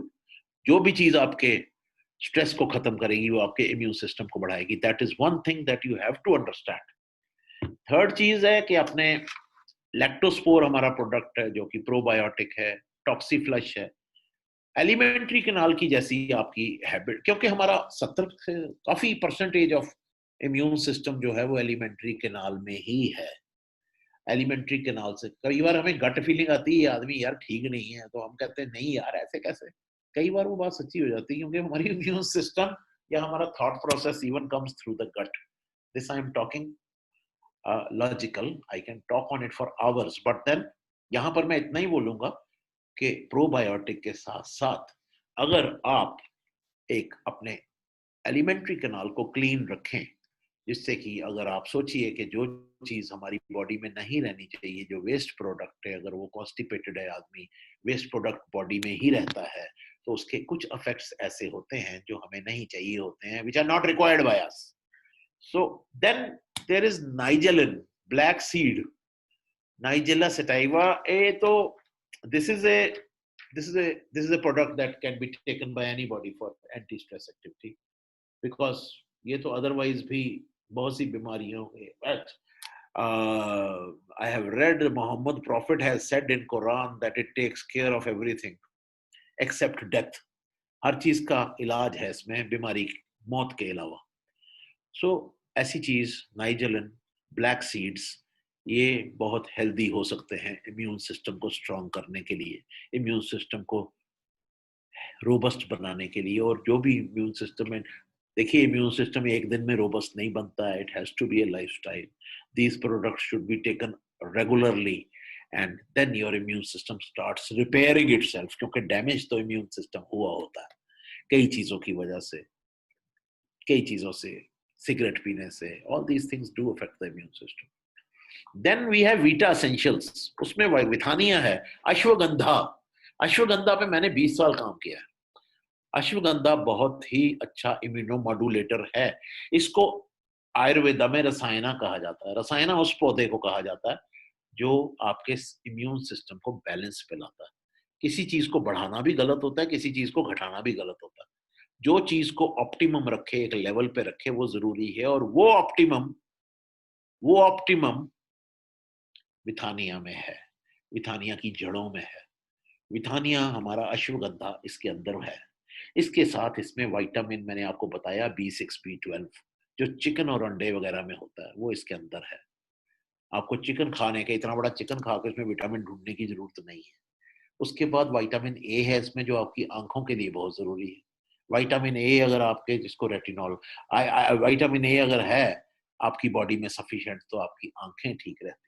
जो भी चीज आपके स्ट्रेस को खत्म करेगी वो आपके इम्यून सिस्टम को बढ़ाएगी. That is one thing that you have to understand. Third चीज है कि अपने लैक्टोस्पोर हमारा प्रोडक्ट है जो कि प्रोबायोटिक है, टॉक्सीफ्लश है, एलिमेंट्री कैनाल की जैसी आपकी हैबिट, क्योंकि हमारा 70 से काफी परसेंटेज ऑफ इम्यून सिस्टम जो है वो एलिमेंट्री कैनाल में ही है. एलिमेंट्री कैनाल से कई बार हमें गट फीलिंग आती है, आदमी यार ठीक नहीं है, तो हम कहते हैं नहीं यार ऐसे कैसे. कई बार वो बात सच्ची हो जाती है, क्योंकि हमारी इम्यून सिस्टम या हमारा thought process even comes through the gut. This I am talking logical, I can talk on it for hours, but then यहाँ पर मैं इतना ही बोलूंगा कि प्रोबायोटिक के साथ साथ अगर आप एक अपने एलिमेंट्री कैनाल को क्लीन रखें, जिससे कि अगर आप सोचिए कि जो चीज हमारी बॉडी में नहीं रहनी चाहिए, जो वेस्ट प्रोडक्ट है, अगर वो कॉन्स्टिपेटेड है आदमी, वेस्ट प्रोडक्ट बॉडी में ही रहता है, तो उसके कुछ इफेक्ट्स ऐसे होते हैं जो हमें नहीं चाहिए होते हैं, which are not required by us. So then there is Nigellin, black seed, Nigella sativa. तो this is a product that can be taken by anybody for anti-stress activity, because ये तो otherwise भी बहुत सी बीमारियों के. But I have read Muhammad Prophet has said in Quran that it takes care of everything except death. हर चीज का इलाज है इसमें, बीमारी मौत के अलावा. सो ऐसी चीज नाइजेलिन, ब्लैक सीड्स, ये बहुत हेल्दी हो सकते हैं इम्यून सिस्टम को स्ट्रॉन्ग करने के लिए, इम्यून सिस्टम को रोबस्ट बनाने के लिए. और जो भी इम्यून सिस्टम में, देखिए इम्यून सिस्टम एक दिन में रोबस्ट नहीं बनता है. It has to be a lifestyle. These products should be taken regularly and then your immune system starts repairing itself, क्योंकि डैमेज तो इम्यून सिस्टम हुआ होता है कई चीजों की वजह से, कई चीजों से, सिगरेट पीने से. All these things do affect the immune system. Then we have Vita Essentials, उसमें विथानिया है, अश्वगंधा. अश्वगंधा पे मैंने 20 साल काम किया है. अश्वगंधा बहुत ही अच्छा इम्यूनोमॉड्यूलेटर है. इसको आयुर्वेदा में रसायना कहा जाता है. रसायना उस पौधे को कहा जाता है जो आपके इम्यून सिस्टम को बैलेंस पे लाता है. किसी चीज को बढ़ाना भी गलत होता है, किसी चीज को घटाना भी गलत होता है. जो चीज को ऑप्टिमम रखे, एक लेवल पे रखे, वो जरूरी है. और वो ऑप्टिमम विथानिया में है, विथानिया की जड़ों में है. विथानिया हमारा अश्वगंधा इसके अंदर है. इसके साथ इसमें विटामिन मैंने आपको बताया B6, B12 जो चिकन और अंडे वगैरह में होता है, वो इसके अंदर है. आपको चिकन खाने के, इतना बड़ा चिकन खा के इसमें विटामिन ढूंढने की जरूरत नहीं है. उसके बाद विटामिन ए है इसमें, जो आपकी आंखों के लिए बहुत जरूरी है. विटामिन ए अगर आपके, जिसको रेटिनॉल, विटामिन ए अगर है आपकी बॉडी में सफिशिएंट, तो आपकी आंखें ठीक रहती हैं.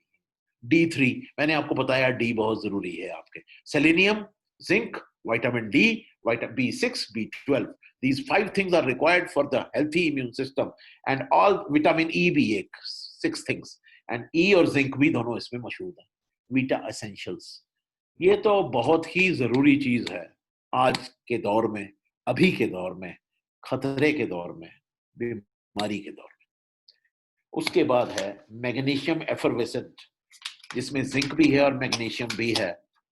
D3 मैंने आपको बताया, डी बहुत जरूरी है आपके. Selenium, zinc, vitamin D, vitamin B6, B12, these 5 things are required for the healthy immune system. and all vitamin E भी एक 6 things, and E और जिंक भी दोनों इसमें मौजूद है. वीटा एसेंशियल्स, ये तो बहुत ही जरूरी चीज है आज के दौर में, अभी के दौर में, खतरे के दौर में, बीमारी के दौर में। उसके बाद है मैग्नीशियम एफरवेसेंट, जिसमें जिंक भी है और मैग्नीशियम भी है।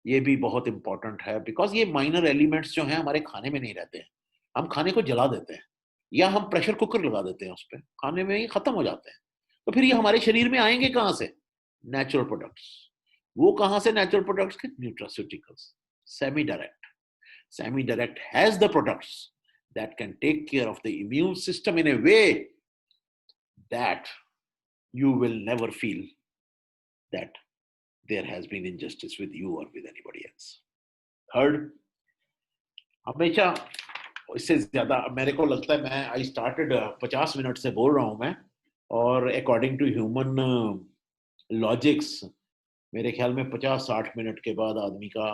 ये भी बहुत इंपॉर्टेंट है, बिकॉज ये माइनर एलिमेंट्स जो हैं हमारे खाने में नहीं रहते हैं। हम खाने को जला देते हैं या हम प्रेशर कुकर लगा देते हैं उस पर, खाने में ही खत्म हो जाते हैं। तो फिर ये हमारे शरीर में आएंगे कहाँ से? Natural products. वो कहाँ से नेचुरल प्रोडक्ट्स के? Nutraceuticals. Semi direct, semi direct has the products that can take care of the immune system in a way that you will never feel that there has been injustice with you or with anybody else. Third, हमेशा इससे ज्यादा मेरे को लगता है, मैं I started 50 minute से बोल रहा हूं मैं, और अकॉर्डिंग टू ह्यूमन लॉजिक्स मेरे ख्याल में 50-60 मिनट के बाद आदमी का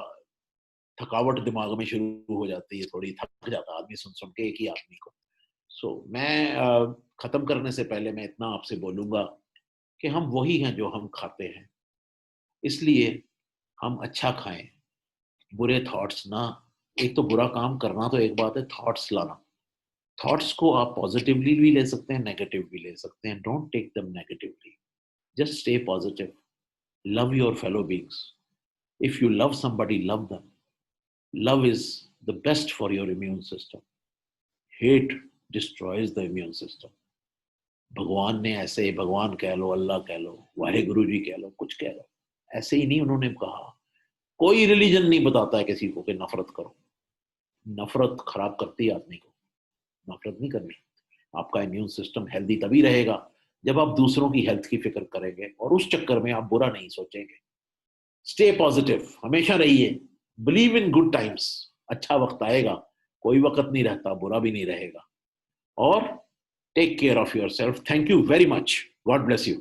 थकावट दिमाग में शुरू हो जाती है, थोड़ी थक जाता है आदमी सुन सुन के एक ही आदमी को। मैं खत्म करने से पहले मैं इतना आपसे बोलूंगा कि हम वही हैं जो हम खाते हैं, इसलिए हम अच्छा खाएं, बुरे थॉट्स ना। एक तो बुरा काम करना तो एक बात है, थॉट्स लाना, थॉट्स को आप पॉजिटिवली भी ले सकते हैं, नेगेटिव भी ले सकते हैं। Don't take them negatively, just stay positive, love your fellow beings. If you love somebody, love them. Love is the best for your immune system, hate destroys the immune system. भगवान ने ऐसे, भगवान कह लो, अल्लाह कह लो, वाहे गुरु जी कह लो, कुछ कह लो, ऐसे ही नहीं उन्होंने कहा। कोई रिलीजन नहीं बताता है किसी को कि नफरत करो। नफरत खराब करती है आदमी को, नफरत नहीं करनी। आपका इम्यून सिस्टम हेल्दी तभी रहेगा जब आप दूसरों की हेल्थ की फिक्र करेंगे और उस चक्कर में आप बुरा नहीं सोचेंगे। स्टे पॉजिटिव, हमेशा रहिए, बिलीव इन गुड टाइम्स। अच्छा वक्त आएगा, कोई वक्त नहीं रहता, बुरा भी नहीं रहेगा। और take care of yourself. Thank you very much, God bless you.